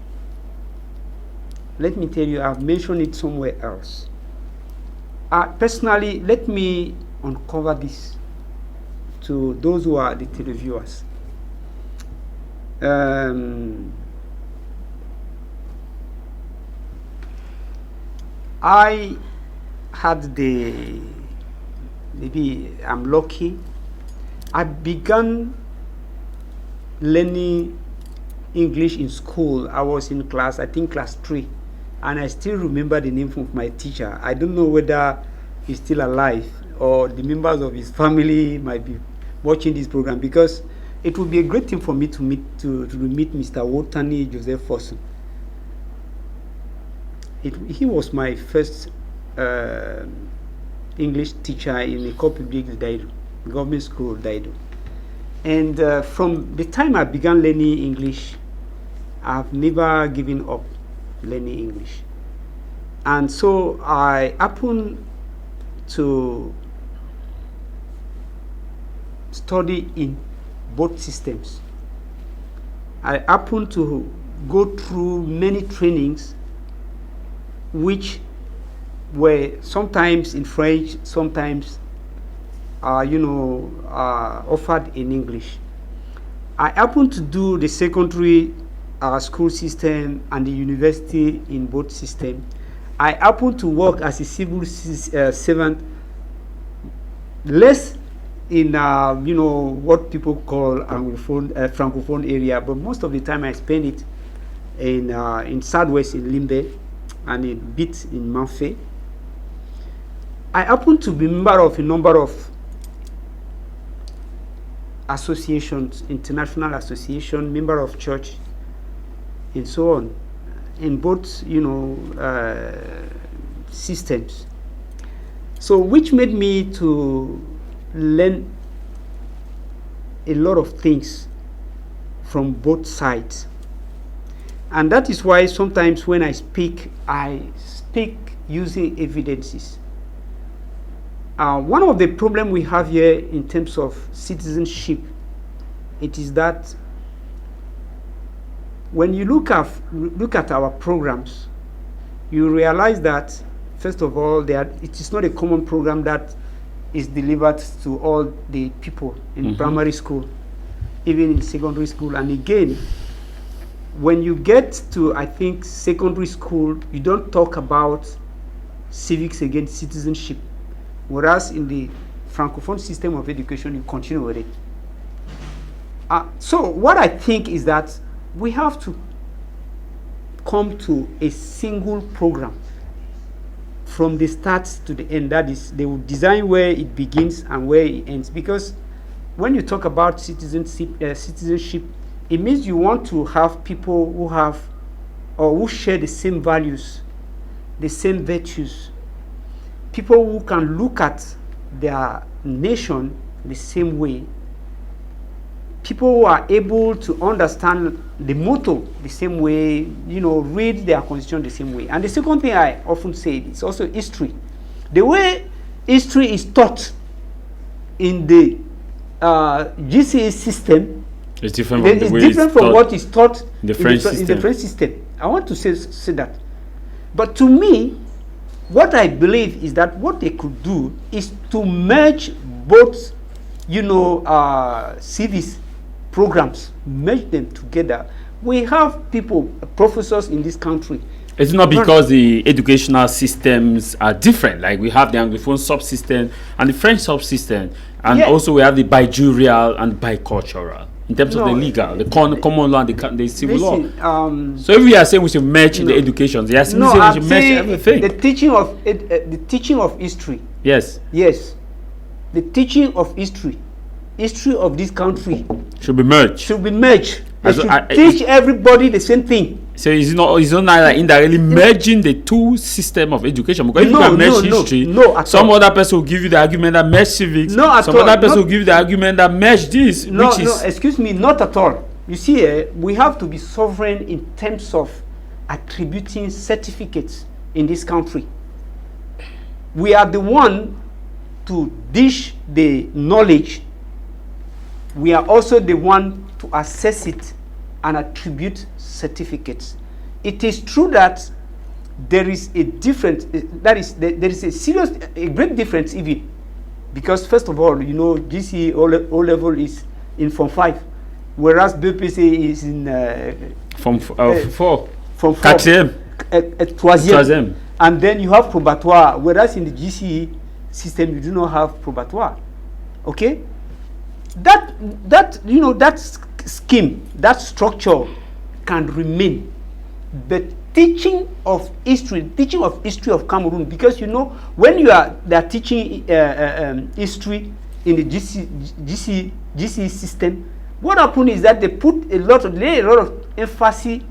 Let me tell you, I've mentioned it somewhere else. Personally, let me uncover this to those who are the televiewers. I had maybe I'm lucky, I began learning English in school. I was in class 3, and I still remember the name of my teacher. I don't know whether he's still alive or the members of his family might be watching this program, because it would be a great thing for me to meet Mr. Wotani Joseph Fosun. He was my first English teacher in the Public Daido, government school Daido. And from the time I began learning English, I've never given up learning English. And so I happened to study in both systems. I happened to go through many trainings which were sometimes in French, sometimes offered in English. I happened to do the secondary school system and the university in both systems. I happened to work as a civil servant, less in what people call Anglophone, Francophone area, but most of the time I spend it in Southwest in Limbe and a bit in Manfé. I happen to be member of a number of associations, international association, member of church, and so on, in both systems. So which made me to learn a lot of things from both sides. And that is why sometimes when I speak using evidences. One of the problems we have here in terms of citizenship, it is that when you look at our programs, you realize that, first of all, it is not a common program that is delivered to all the people in primary school. even in secondary school. And again, when you get to, I think, secondary school, you don't talk about civics against citizenship, whereas in the Francophone system of education, you continue with it. So what I think is that we have to come to a single program from the start to the end. That is, they will design where it begins and where it ends. Because when you talk about citizenship, it means you want to have people who have or who share the same values, the same virtues, people who can look at their nation the same way, people who are able to understand the motto the same way, read their constitution the same way. And the second thing I often say is also history. The way history is taught in the GCE system is different from the way different from what is taught in the French system. I want to say that. But to me, what I believe is that what they could do is to merge both, civics programs, merge them together. We have people, professors in this country. It's not because the educational systems are different. Like we have the Anglophone subsystem and the French subsystem, and also we have the bijurial and bicultural. In terms of the legal, the common law, the civil law. So if we are saying we should merge the education, they are saying we should merge everything. The teaching of history. Yes. Yes. The teaching of history of this country should be merged. They should teach everybody the same thing. So it's not like indirectly merging the two system of education, because if you can merge history, some other person will give you the argument that merge civics. Some other person will give you the argument that merge this. Excuse me, not at all. You see, we have to be sovereign in terms of attributing certificates in this country. We are the one to dish the knowledge. We are also the one to assess it and attribute certificates. It is true that there is a difference, there is a great difference even, because first of all, GCE O level is in Form 5, whereas BPC is in Form 4. Form 4. Troisième. And then you have probatoire, whereas in the GCE system you do not have probatoire. Okay? That scheme, that structure can remain. But teaching of history of Cameroon, because when they are teaching history in the GC system, what happened is that they lay a lot of emphasis.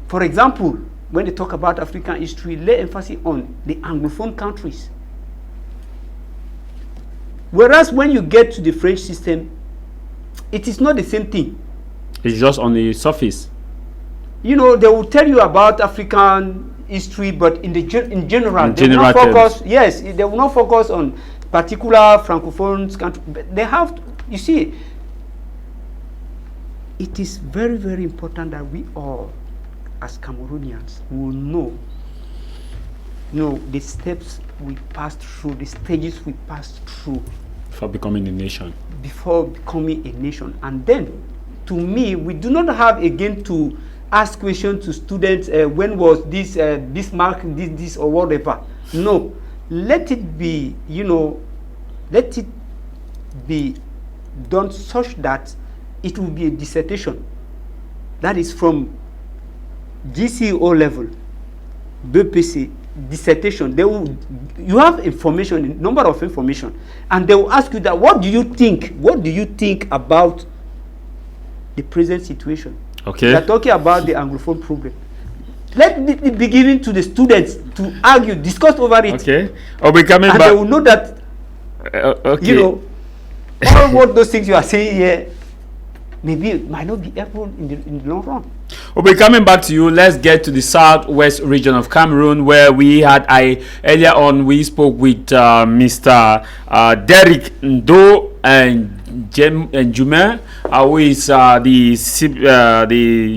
For example, when they talk about African history, lay emphasis on the Anglophone countries. Whereas when you get to the French system, it is not the same thing. It's just on the surface. They will tell you about African history, but in general, they will not focus. Yes, they will not focus on particular Francophone country. But they have, you see, it is very, very important that we all, as Cameroonians, will know the steps we passed through, the stages we passed through before becoming a nation. And then, to me, we do not have again to ask questions to students, when was this Bismarck, this or whatever. No, let it be, let it be done such that it will be a dissertation. That is from GCO level, BPC, dissertation. You have information, number of information, and they will ask you that, what do you think about the present situation? Okay. They are talking about the Anglophone problem. Let it be given to the students to argue, discuss over it. Okay. Or we coming and back. They will know that, all what those things you are saying here, maybe it might not be helpful in the long run. We'll be coming back to you. Let's get to the southwest region of Cameroon, where earlier on we spoke with Mr. Derek Ndo and Jumer, who is the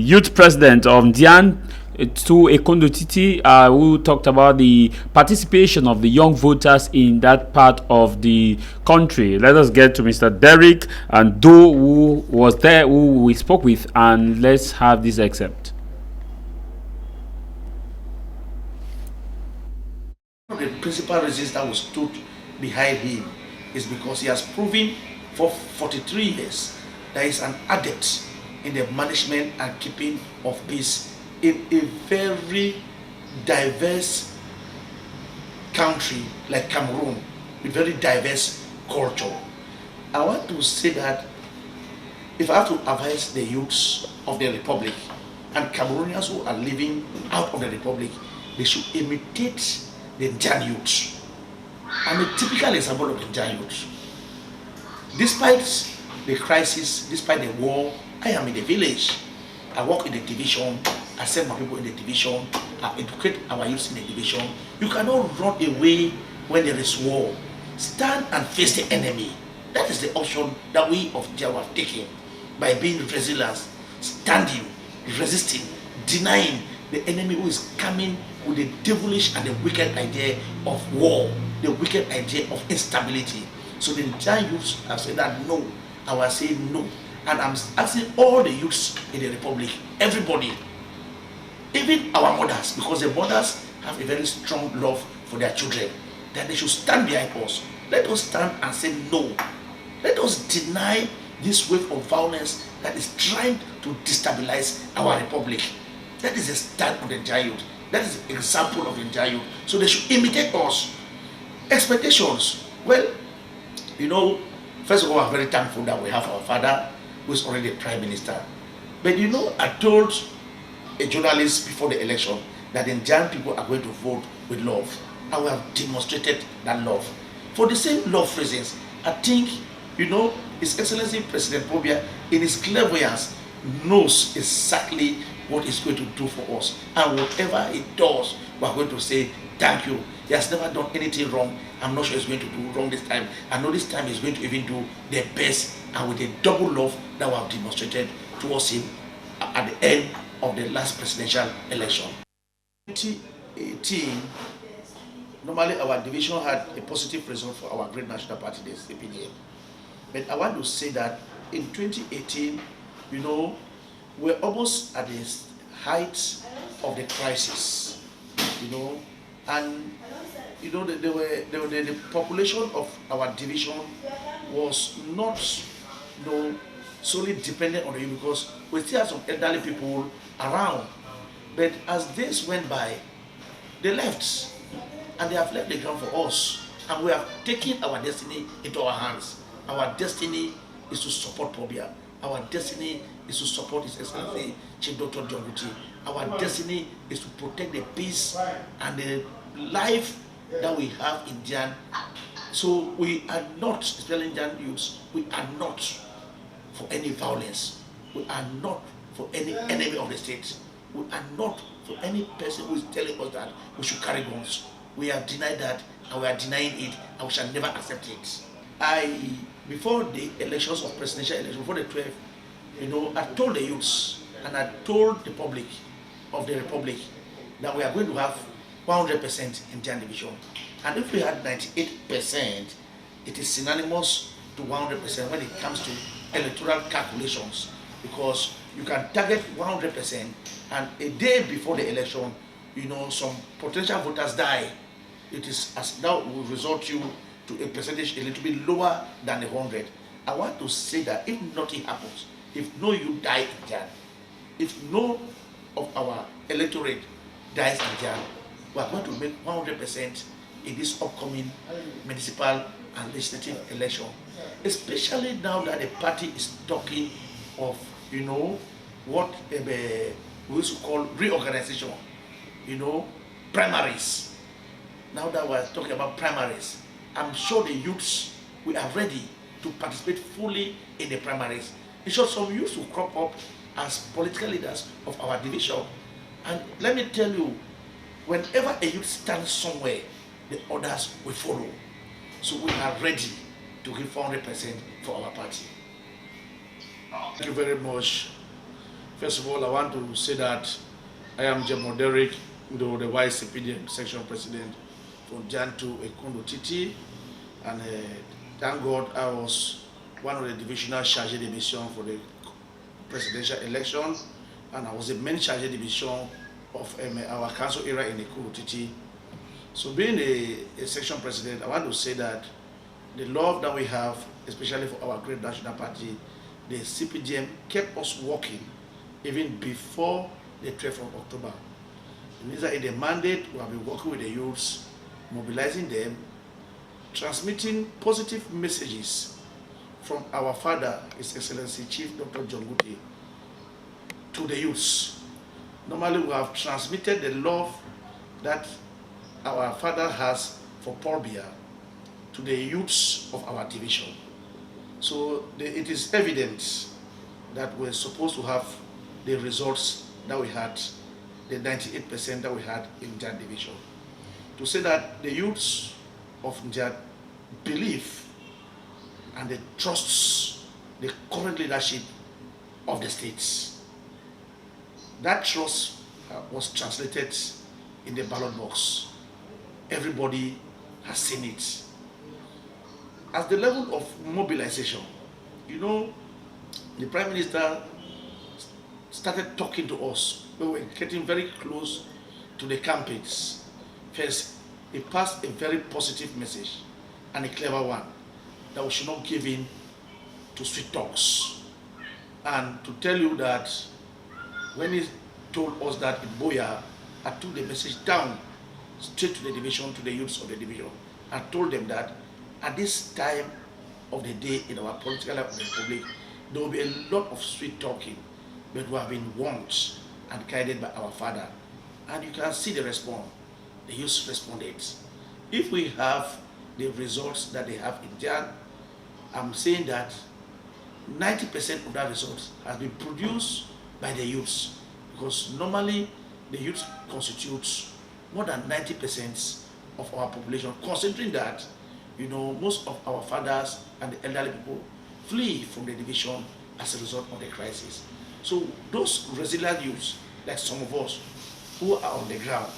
youth president of Ndian to Ekondo Titi, who talked about the participation of the young voters in that part of the country. Let us get to Mr. Derrick and Doe, who was there, who we spoke with, and let's have this excerpt. One of the principal reasons that was stood behind him is because he has proven for 43 years that he's an adept in the management and keeping of peace in a very diverse country like Cameroon, with very diverse culture. I want to say that if I have to advise the youths of the Republic and Cameroonians who are living out of the Republic, they should imitate the Njan youth. I'm a typical example of the Njan youth. Despite the crisis, despite the war, I am in the village. I work in the division, I send my people in the division, I educate our youths in the division. You cannot run away when there is war. Stand and face the enemy. That is the option that we of Jawa have taken by being resilient, standing, resisting, denying the enemy who is coming with the devilish and the wicked idea of war, the wicked idea of instability. So the Nigerian youths have said that no, I will say no. And I'm asking all the youths in the Republic, everybody, even our mothers, because the mothers have a very strong love for their children, that they should stand behind us. Let us stand and say no. Let us deny this wave of violence that is trying to destabilize our Republic. That is a stand of the Nigerian youth. That is an example of the Nigerian youth. So they should imitate us. Expectations. Well, you know, first of all, I'm very thankful that we have our father, who is already Prime Minister. But you know, I told a journalist before the election that the Nigerian people are going to vote with love. And we have demonstrated that love. For the same love reasons, I think, you know, His Excellency President Pobia, in his clairvoyance, knows exactly what he's going to do for us. And whatever he does, we're going to say, thank you. He has never done anything wrong. I'm not sure he's going to do wrong this time. I know this time he's going to even do the best, and with the double love that we have demonstrated towards him at the end of the last presidential election. 2018, normally our division had a positive result for our great national party, the CPDM. But I want to say that in 2018, you know, we're almost at the height of the crisis, you know, and you know, the population of our division was not, you know, solely dependent on you, because we still have some elderly people around. But as days went by, they left, and they have left the ground for us, and we have taken our destiny into our hands. Our destiny is to support Pobia. Our destiny is to support His Excellency Chief Dr. Dionguti. Our destiny is to protect the peace and the life that we have in Jan. So we are not, especially Jan youths, we are not for any violence. We are not for any enemy of the state. We are not for any person who is telling us that we should carry guns. We have denied that, and we are denying it, and we shall never accept it. Before the elections of presidential elections, before the 12th, you know, I told the youths and I told the public of the Republic that we are going to have 100% in Jan division. And if we had 98%, it is synonymous to 100% when it comes to electoral calculations, because you can target 100% and a day before the election, you know, some potential voters die. It is as that will result you to a percentage a little bit lower than the 100. I want to say that if nothing happens, if no you die in Jan, if no of our electorate dies in Jan, we are going to make 100% in this upcoming municipal and legislative election. Especially now that the party is talking of, you know, what we used to call reorganization, you know, primaries. Now that we're talking about primaries, I'm sure the youths, we are ready to participate fully in the primaries. In short, some youths will crop up as political leaders of our division. And let me tell you, whenever a youth stands somewhere, the others will follow. So we are ready to give 400% for our party. Thank you very much. First of all, I want to say that I am Jemo Derek, the YCPDM section president from Jan to Ekondo Titi, and thank God I was one of the divisional charge de mission for the presidential election, and I was the main charge de mission of our council area in Ekondo Titi. So being a section president, I want to say that the love that we have, especially for our great national party, the CPDM kept us working even before the 12th of October. It means that in the mandate, we have been working with the youths, mobilizing them, transmitting positive messages from our father, His Excellency Chief Dr. John Guti, to the youths. Normally, we have transmitted the love that our father has for Paul Biya to the youths of our division. So it is evident that we're supposed to have the results that we had, the 98% that we had in Njad division. To say that the youths of Njad believe and they trust the current leadership of the states. That trust was translated in the ballot box. Everybody has seen it. At the level of mobilization, you know, the Prime Minister started talking to us. We were getting very close to the campaigns. First, he passed a very positive message and a clever one, that we should not give in to sweet talks. And to tell you that when he told us that in Boya, I took the message down straight to the division, to the youths of the division. I told them that at this time of the day in our political life of the Republic, there will be a lot of sweet talking, but we have been warned and guided by our father. And you can see the response. The youth responded. If we have the results that they have in Jan, I'm saying that 90% of that result has been produced by the youths, because normally the youth constitutes more than 90% of our population, considering that, you know, most of our fathers and the elderly people flee from the division as a result of the crisis. So those resilient youths, like some of us who are on the ground,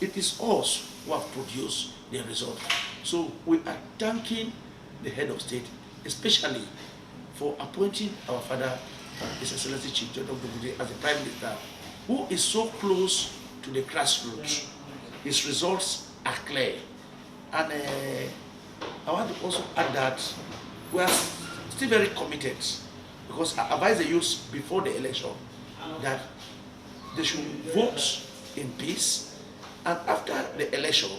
it is us who have produced the result. So we are thanking the head of state, especially for appointing our father, His Excellency Chief Dr. Guti, as the Prime Minister, who is so close to the grassroots. His results are clear. And I want to also add that we are still very committed, because I advise the youths before the election that they should vote in peace, and after the election,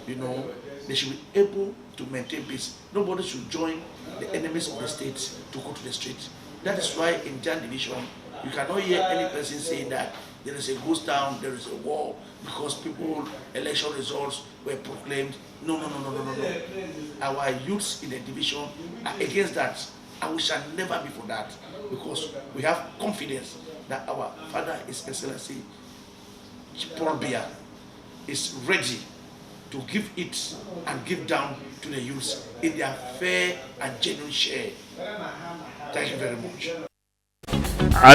you know, they should be able to maintain peace. Nobody should join the enemies of the state to go to the street. That is why in Jan division, you cannot hear any person saying that there is a ghost town, there is a war, because people, election results were proclaimed. No. Our youths in the division are against that, and we shall never be for that, because we have confidence that our father, His Excellency Paul Biya, is ready to give it and give down to the youths in their fair and genuine share. Thank you very much.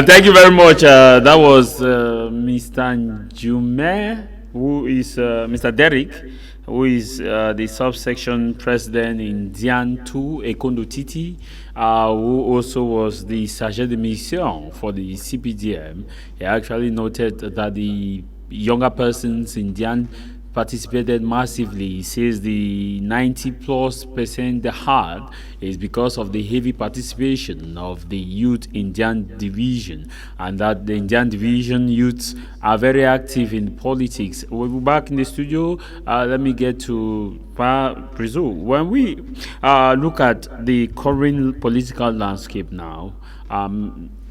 Thank you very much. That was Mr. Jume, who is Mr. Derek, who is the subsection president in Dian 2, Ekondo Titi, who also was the chargé de mission for the CPDM. He actually noted that the younger persons in Dian participated massively. He says the 90+% they had is because of the heavy participation of the youth Indian division, and that the Indian division youths are very active in politics. We'll be back in the studio. Let me get to Prizu. When we look at the current political landscape now,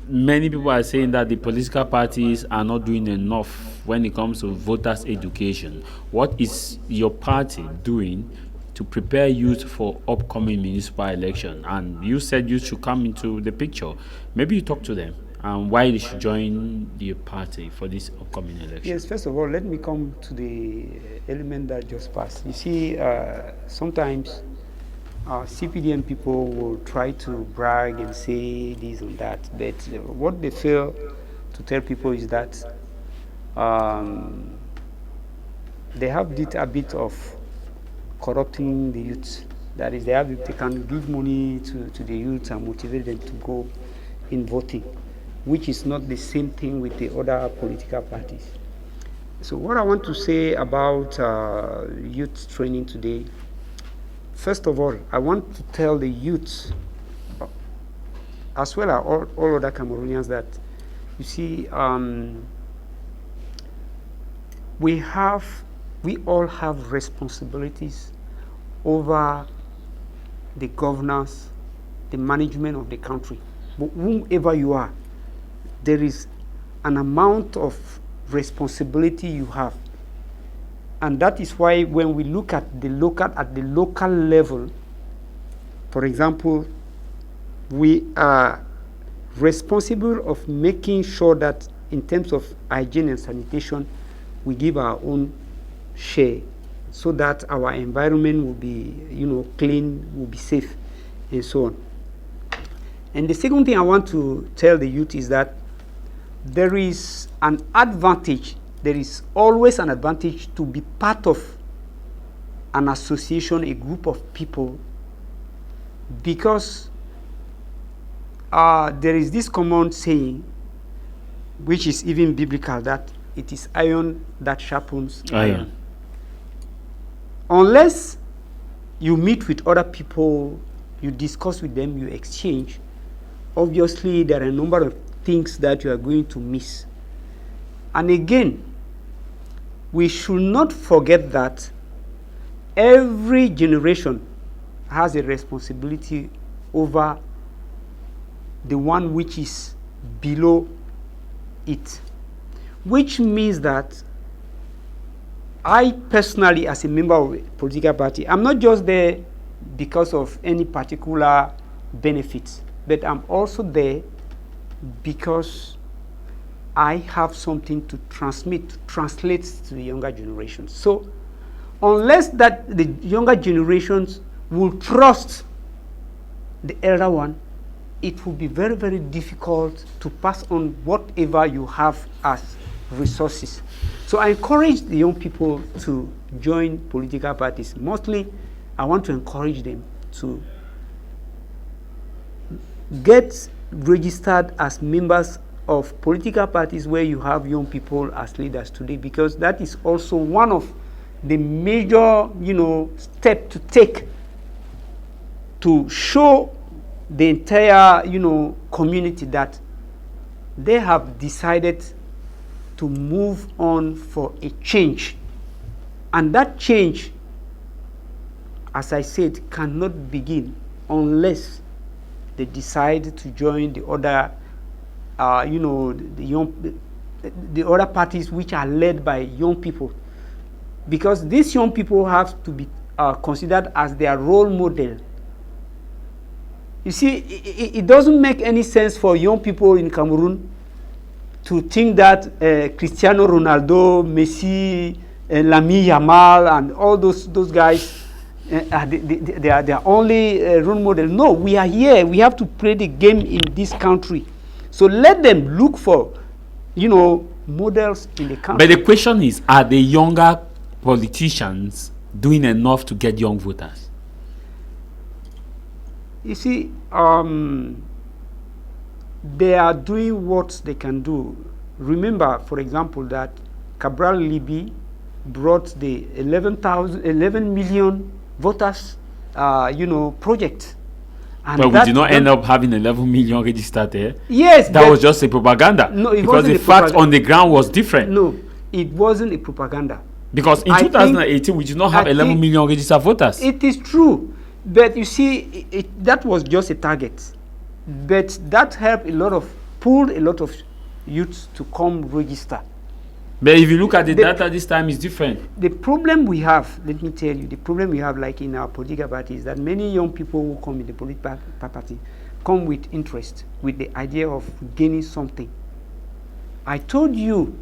many people are saying that the political parties are not doing enough when it comes to voters' education. What is your party doing to prepare youth for upcoming municipal election? And you said youth should come into the picture. Maybe you talk to them and why they should join the party for this upcoming election. Yes, first of all, let me come to the element that just passed. You see, sometimes CPDM people will try to brag and say this and that, but what they fail to tell people is that they have did a bit of corrupting the youth. That is, they can give money to the youth and motivate them to go in voting, which is not the same thing with the other political parties. So what I want to say about youth training today, first of all, I want to tell the youth, as well as all other Cameroonians, that you see, we all have responsibilities over the governance, the management of the country. But whomever you are, there is an amount of responsibility you have. And that is why when we look at the local level, for example, we are responsible of making sure that in terms of hygiene and sanitation, we give our own share so that our environment will be, clean, will be safe, and so on. And the second thing I want to tell the youth is that there is an advantage, there is always an advantage to be part of an association, a group of people, because there is this common saying, which is even biblical, that it is iron that sharpens iron. Unless you meet with other people, you discuss with them, you exchange, obviously there are a number of things that you are going to miss. And again, we should not forget that every generation has a responsibility over the one which is below it, which means that I personally, as a member of a political party, I'm not just there because of any particular benefits, but I'm also there because I have something to translate to the younger generations. So unless that the younger generations will trust the elder one, it will be very, very difficult to pass on whatever you have as resources. So I encourage the young people to join political parties. Mostly, I want to encourage them to get registered as members of political parties where you have young people as leaders today, because that is also one of the major, steps to take to show the entire, community that they have decided to move on for a change. And that change, as I said, cannot begin unless they decide to join the other, the other parties which are led by young people. Because these young people have to be considered as their role model. You see, it doesn't make any sense for young people in Cameroon to think that Cristiano Ronaldo, Messi, Lamine Yamal, and all those guys, they are only role model. No, we are here. We have to play the game in this country. So let them look for, models in the country. But the question is, are the younger politicians doing enough to get young voters? You see, they are doing what they can do. Remember, for example, that Cabral Libi brought the 11 million voters, project. And but we did not end up having 11 million registered there. Yes. That was just a propaganda. No, it because wasn't the fact on the ground was different. No, it wasn't a propaganda. Because in 2018, we did not have 11 million registered voters. It is true. But you see, that was just a target. But that helped pulled a lot of youths to come register. But if you look at the data this time, it's different. The problem we have, let me tell you, the problem we have, like in our political party, is that many young people who come in the political party come with interest, with the idea of gaining something. I told you,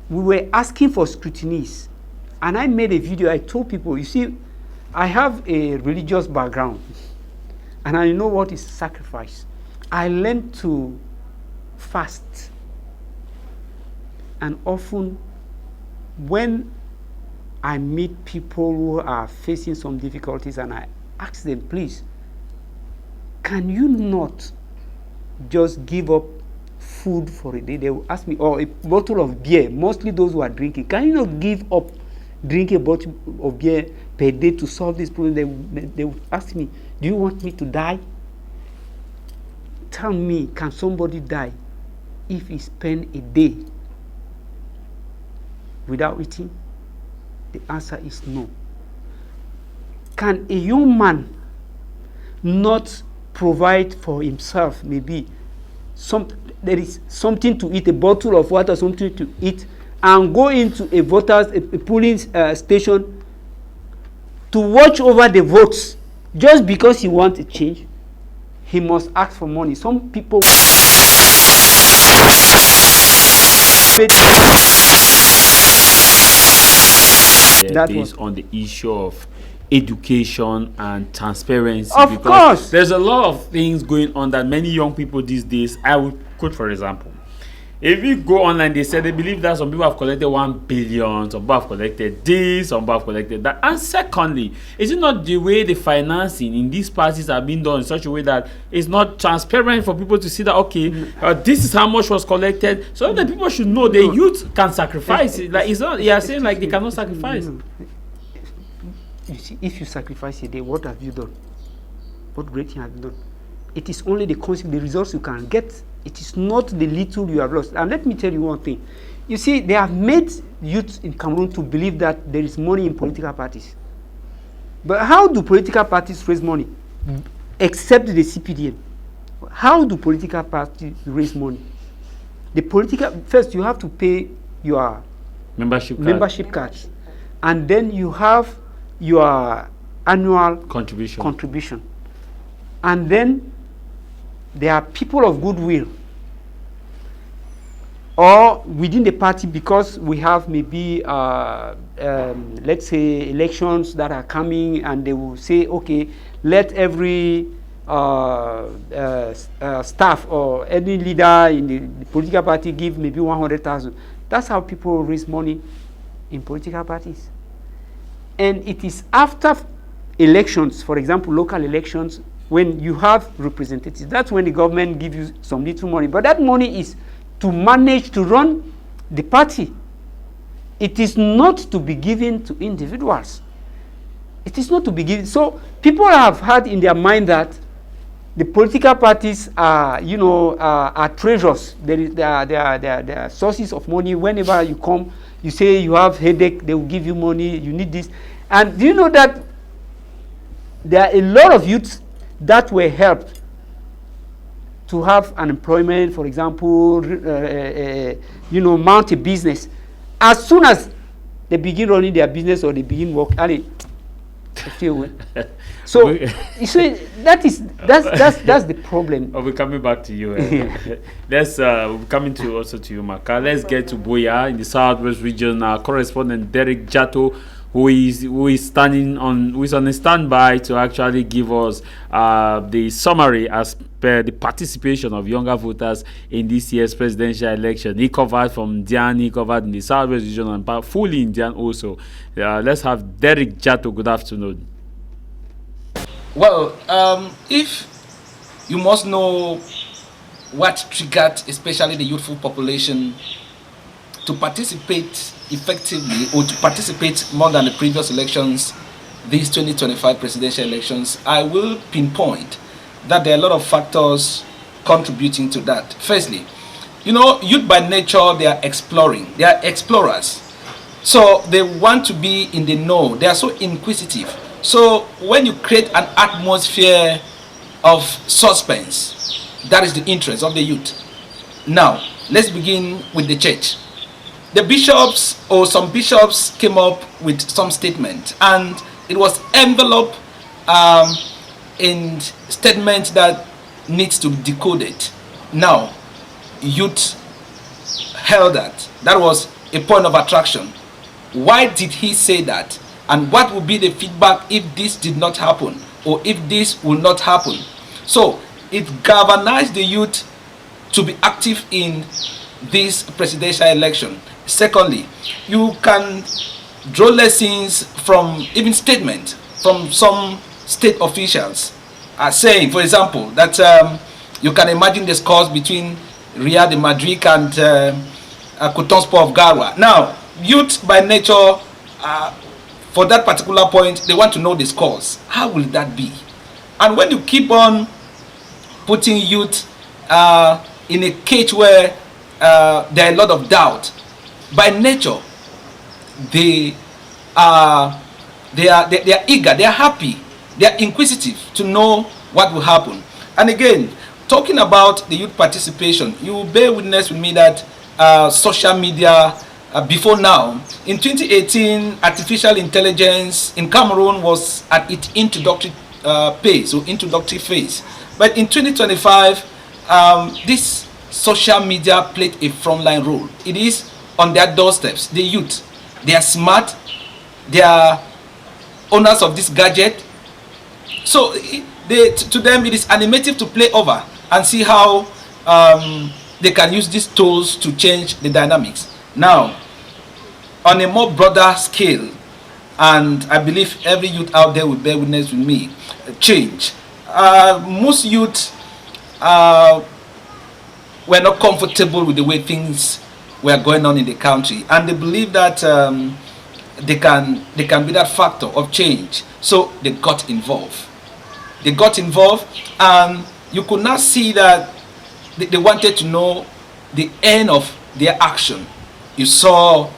we were asking for scrutinies. And I made a video, I told people, you see, I have a religious background, and I know what is sacrifice. I learned to fast. And often, when I meet people who are facing some difficulties and I ask them, please, can you not just give up food for a day? They will ask me, or a bottle of beer, mostly those who are drinking. Can you not give up drinking a bottle of beer per day to solve this problem? They will ask me, do you want me to die? Tell me, can somebody die if he spend a day without eating? The answer is no. Can a young man not provide for himself, maybe there is something to eat, a bottle of water, something to eat, and go into a polling station to watch over the votes just because he wants a change? He must ask for money. Some people based on the issue of education and transparency. Of course, there's a lot of things going on that many young people these days. I would quote, for example, if you go online, they say they believe that some people have collected 1 billion, some people have collected this, some people have collected that. And secondly, is it not the way the financing in these parties are being done in such a way that it's not transparent for people to see that, okay, this is how much was collected, so that people should know the youth can sacrifice? Like, it's not, you are saying like they cannot sacrifice. You see, if you sacrifice a day, what have you done? What great thing have you done? It is only the results you can get. It is not the little you have lost. And let me tell you one thing. You see, they have made youth in Cameroon to believe that there is money in political parties. But how do political parties raise money? Except the CPDM. How do political parties raise money? First, you have to pay your membership cards. And then you have your annual contribution. And then there are people of goodwill, or within the party, because we have maybe let's say elections that are coming, and they will say, okay, let every staff or any leader in the political party give maybe 100,000. That's how people raise money in political parties. And it is after elections, for example, local elections, when you have representatives, that's when the government gives you some little money. But that money is to manage to run the party. It is not to be given to individuals. It is not to be given. So people have had in their mind that the political parties are, are treasures. There are sources of money. Whenever you come, you say you have headache, they will give you money. You need this. And do you know that there are a lot of youths that were helped to have an employment, for example, mount a business. As soon as they begin running their business or they begin work, so you see, that's the problem. We're coming back to you. Let's we're coming to also to you, Maka. Let's get to Boya in the Southwest region. Our correspondent Derek Jato, who is on a standby to actually give us the summary as per the participation of younger voters in this year's presidential election. He covered from Dian, he covered in the Southwest region, and fully in Dian also. Let's have Derek Jato. Good afternoon. Well, if you must know what triggered especially the youthful population to participate effectively, or to participate more than the previous elections, these 2025 presidential elections, I will pinpoint that there are a lot of factors contributing to that. Firstly, youth by nature, they are exploring, they are explorers. So they want to be in the know, they are so inquisitive. So when you create an atmosphere of suspense, that is the interest of the youth. Now, let's begin with the church. The bishops, or some bishops, came up with some statement, and it was enveloped in statement that needs to be decoded. Now, youth held that. That was a point of attraction. Why did he say that? And what would be the feedback if this did not happen, or if this will not happen? So it galvanized the youth to be active in this presidential election. Secondly, you can draw lessons from even statement from some state officials saying, for example, that you can imagine the scores between Real de Madrid and Cotonspor of Garwa. Now, youth by nature, for that particular point, they want to know the scores. How will that be? And when you keep on putting youth in a cage where there are a lot of doubt, by nature, they are eager, they are happy, they are inquisitive to know what will happen. And again, talking about the youth participation, you will bear witness with me that social media before now, in 2018, artificial intelligence in Cameroon was at its introductory phase, or introductory phase. But in 2025, this social media played a frontline role. It is on their doorsteps. The youth, they are smart, they are owners of this gadget. So to them, it is animative to play over and see how they can use these tools to change the dynamics. Now, on a more broader scale, and I believe every youth out there will bear witness with me, change. Most youth were not comfortable with the way things were going on in the country, and they believe that they can be that factor of change. So they got involved. They got involved, and you could now see that they wanted to know the end of their action. You saw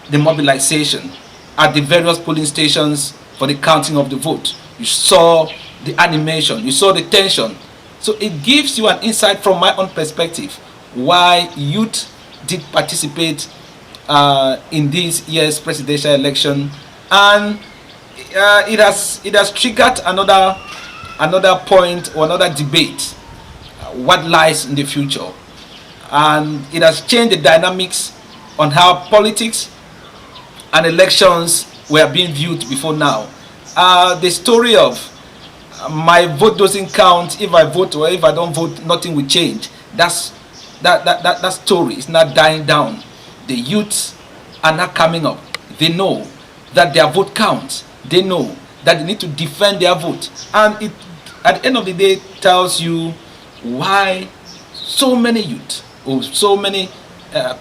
the mobilization at the various polling stations for the counting of the vote. You saw the animation, you saw the tension. So it gives you an insight from my own perspective why youth did participate in this year's presidential election, and it has triggered another point or another debate, what lies in the future, and it has changed the dynamics on how politics and elections were being viewed before now. The story of my vote doesn't count, if I vote or if I don't vote, nothing will change. That story is not dying down. The youths are not coming up. They know that their vote counts. They know that they need to defend their vote. And it, at the end of the day, tells you why so many youth, or so many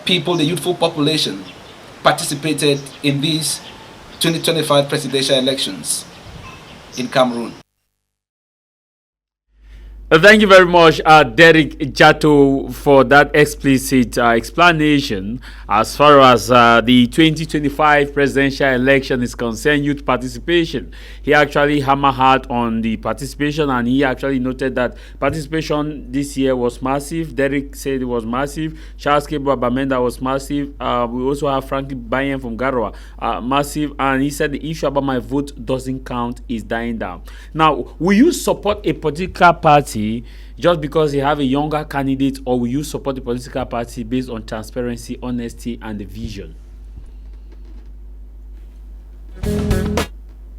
people, the youthful population, participated in these 2025 presidential elections in Cameroon. Thank you very much, Derek Jato, for that explicit explanation as far as the 2025 presidential election is concerned, youth participation. He actually hammered hard on the participation, and he actually noted that participation this year was massive. Derek said it was massive. Charles Kebo Bamenda was massive. We also have Frankie Bayen from Garoua, massive. And he said the issue about my vote doesn't count is dying down. Now, will you support a particular party just because you have a younger candidate, or will you support the political party based on transparency, honesty, and the vision?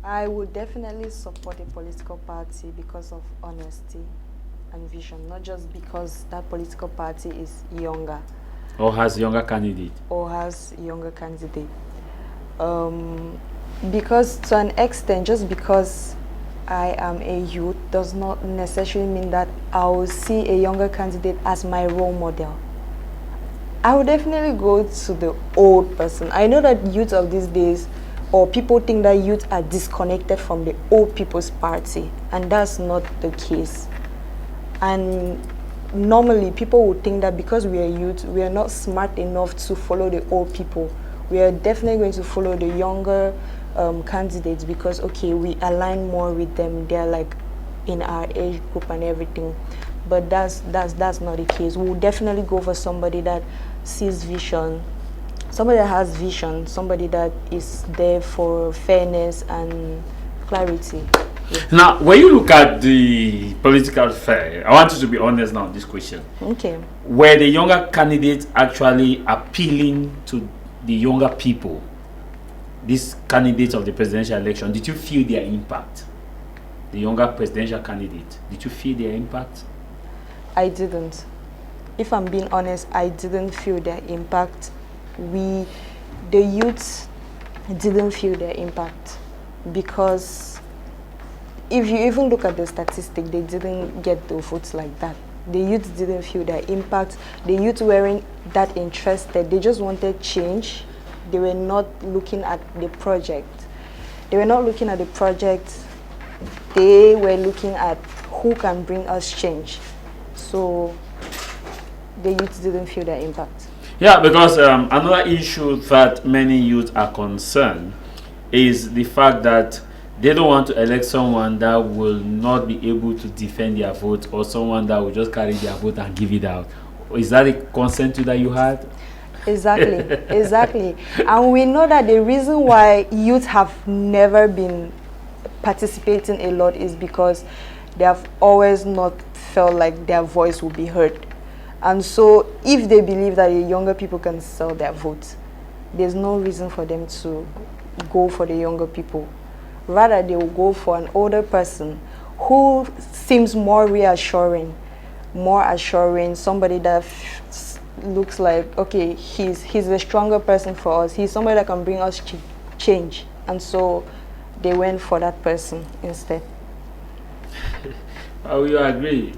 I would definitely support a political party because of honesty and vision, not just because that political party is younger. Or has younger candidate. Because to an extent, just because I am a youth does not necessarily mean that I will see a younger candidate as my role model. I would definitely go to the old person. I know that youth of these days, or people think that youth are disconnected from the old people's party, and that's not the case. And normally people would think that because we are youth, we are not smart enough to follow the old people. We are definitely going to follow the younger candidates because, okay, we align more with them. They're like in our age group and everything. But that's not the case. We'll definitely go for somebody that sees vision, somebody that has vision, somebody that is there for fairness and clarity. Yeah. Now, when you look at the political fair, I want you to be honest now on this question. Okay. Were the younger candidates actually appealing to the younger people, these candidates of the presidential election? Did you feel their impact? The younger presidential candidate, did you feel their impact? I didn't. if I'm being honest, I didn't feel their impact. The youth didn't feel their impact, because if you even look at the statistic, they didn't get the votes like that. The youth didn't feel their impact. The youth weren't that interested. They just wanted change. They were not looking at the project. They were not looking at the project. They were looking at who can bring us change. So the youth didn't feel their impact. Yeah, because another issue that many youth are concerned is the fact that they don't want to elect someone that will not be able to defend their vote, or someone that will just carry their vote and give it out. Is that a concern too that you had? Exactly, exactly. And we know that the reason why youth have never been participating a lot is because they have always not felt like their voice will be heard. And so if they believe that the younger people can sell their votes, there's no reason for them to go for the younger people. Rather, they will go for an older person who seems more reassuring, somebody that looks like, okay, he's a stronger person for us. He's somebody that can bring us change. And so they went for that person instead. How will you agree?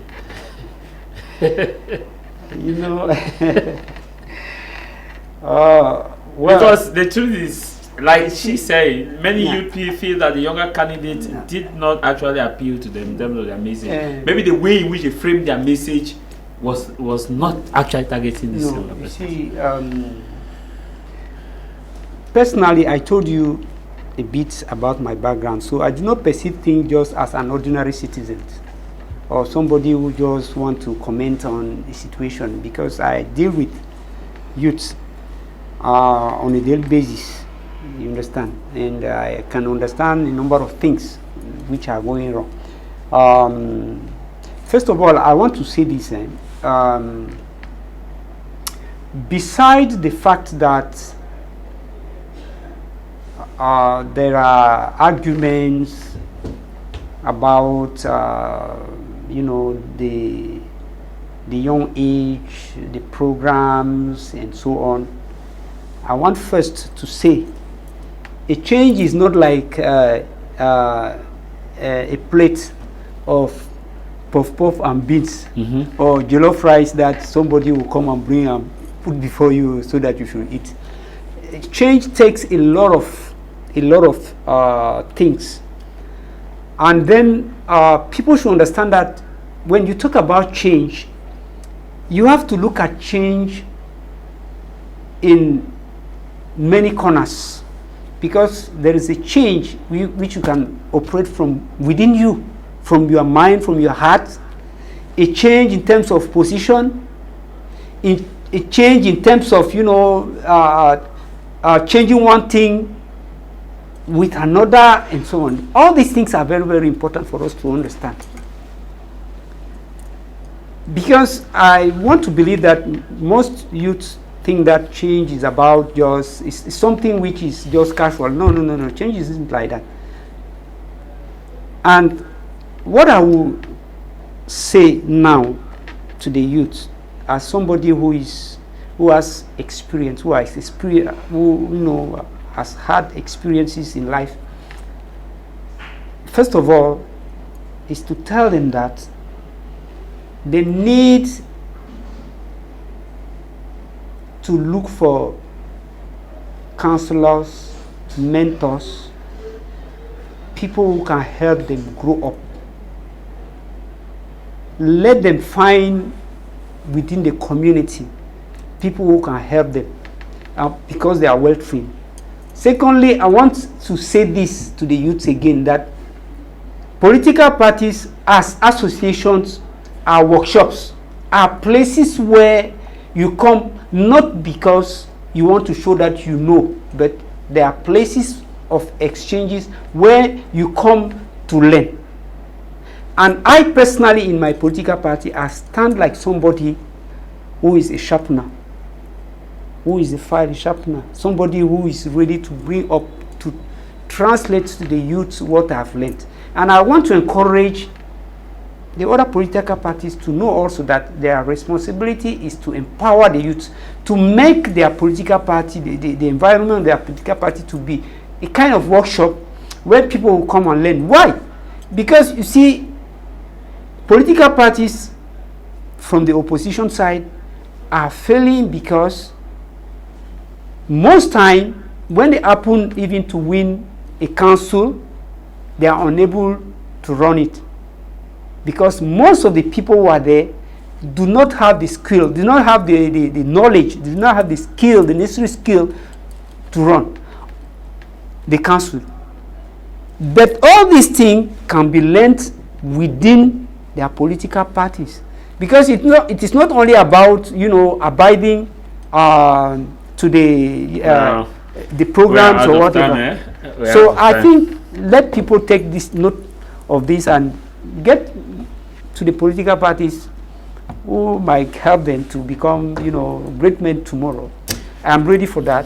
You know, well, because the truth is, like she said, many youth people feel that the younger candidate did not actually appeal to them in terms of their message. Maybe the way in which they framed their message was not actually targeting this younger person. You see, personally, I told you a bit about my background, so I do not perceive things just as an ordinary citizen or somebody who just want to comment on the situation, because I deal with youths on a daily basis, you understand, and I can understand a number of things which are going wrong. First of all, I want to say this, besides the fact that there are arguments about you know, the young age, the programs, and so on, I want first to say a change is not like a plate of puff puff and beans or jollof rice that somebody will come and bring and put before you so that you should eat. Change takes a lot of things, and then people should understand that when you talk about change, you have to look at change in many corners, because there is a change which you can operate from within you, from your mind, from your heart, a change in terms of position, a change in terms of, you know, changing one thing with another, and so on. All these things are very, very important for us to understand, because I want to believe that most youths think that change is about just it's something which is just casual. No. Change isn't like that. And what I will say now to the youth, as somebody who has experience, who you know, has had experiences in life, first of all, is to tell them that they need to look for counselors, mentors, people who can help them grow up. Let them find within the community people who can help them because they are well trained. Secondly, I want to say this to the youth again, that political parties as associations are workshops, are places where you come not because you want to show that you know, but they are places of exchanges where you come to learn. And I personally, in my political party, I stand like somebody who is a sharpener, who is a fire sharpener, somebody who is ready to bring up, to translate to the youth what I have learned. And I want to encourage the other political parties to know also that their responsibility is to empower the youth, to make their political party, the environment of their political party to be a kind of workshop where people will come and learn. Why? Because you see, political parties from the opposition side are failing because most time when they happen even to win a council, they are unable to run it. Because most of the people who are there do not have the skill, do not have the knowledge, do not have the skill, the necessary skill to run the council. But all these things can be learnt within their political parties. Because it is not only about, abiding to the programs or whatever. So I think let people take this note of this and get to the political parties who might help them to become, great men tomorrow. I'm ready for that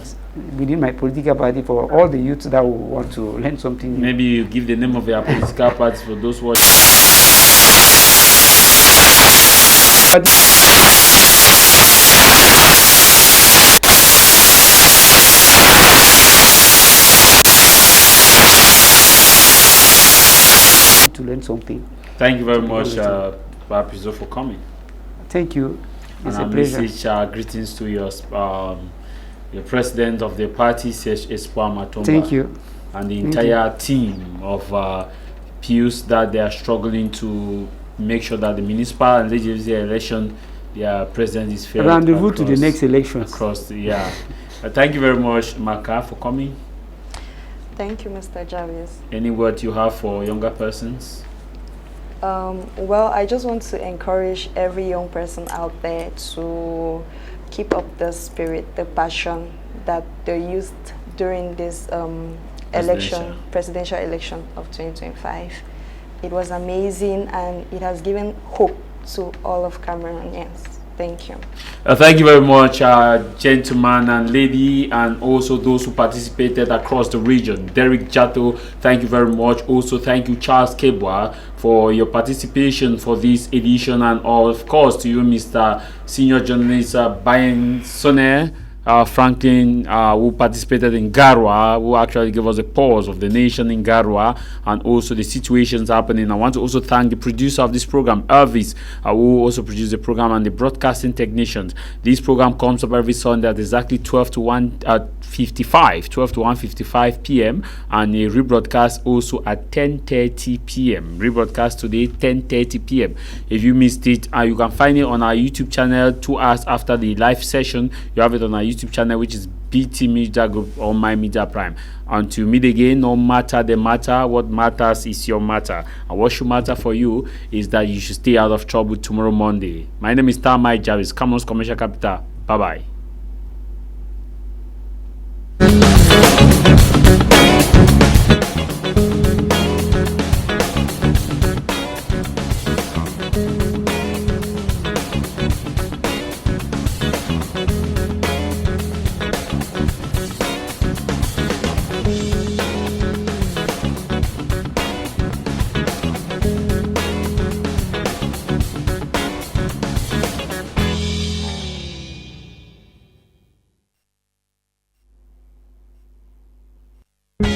within my political party for all the youths that will want to learn something. Maybe you give the name of your political parties for those who are to learn something. Thank you very much, Papizo, for coming. Thank you. It's and a pleasure. Message greetings to your president of the party, Espoir Matomba. Thank you. And the entire team of Pius that they are struggling to make sure that the municipal and legislative election, their president is fair. Rendezvous to the next elections. Thank you very much, Maka, for coming. Thank you, Mr. Javis. Any word you have for younger persons? Well, I just want to encourage every young person out there to keep up the spirit, the passion that they used during this presidential election of 2025. It was amazing and it has given hope to all of Cameroonians. Thank you. Thank you very much, gentlemen and lady, and also those who participated across the region. Derek Jato, thank you very much. Also, thank you, Charles Kebwa, for your participation for this edition, and of course to you, Mr. Senior Journalist Bayen Soner, Franklin, who participated in Garwa, who actually gave us a pulse of the nation in Garwa and also the situations happening. I want to also thank the producer of this program, Elvis, who also produced the program, and the broadcasting technicians. This program comes up every Sunday at exactly 12 to 1:55 p.m. and a rebroadcast also at 10:30 p.m. Rebroadcast today 10:30 p.m. If you missed it, you can find it on our YouTube channel 2 hours after the live session. You have it on our YouTube channel, which is BT Media Group or My Media Prime. Until meet again, no matter the matter, what matters is your matter. And what should matter for you is that you should stay out of trouble tomorrow, Monday. My name is Tah Mai Javis, Cameroon's commercial capital. Bye-bye.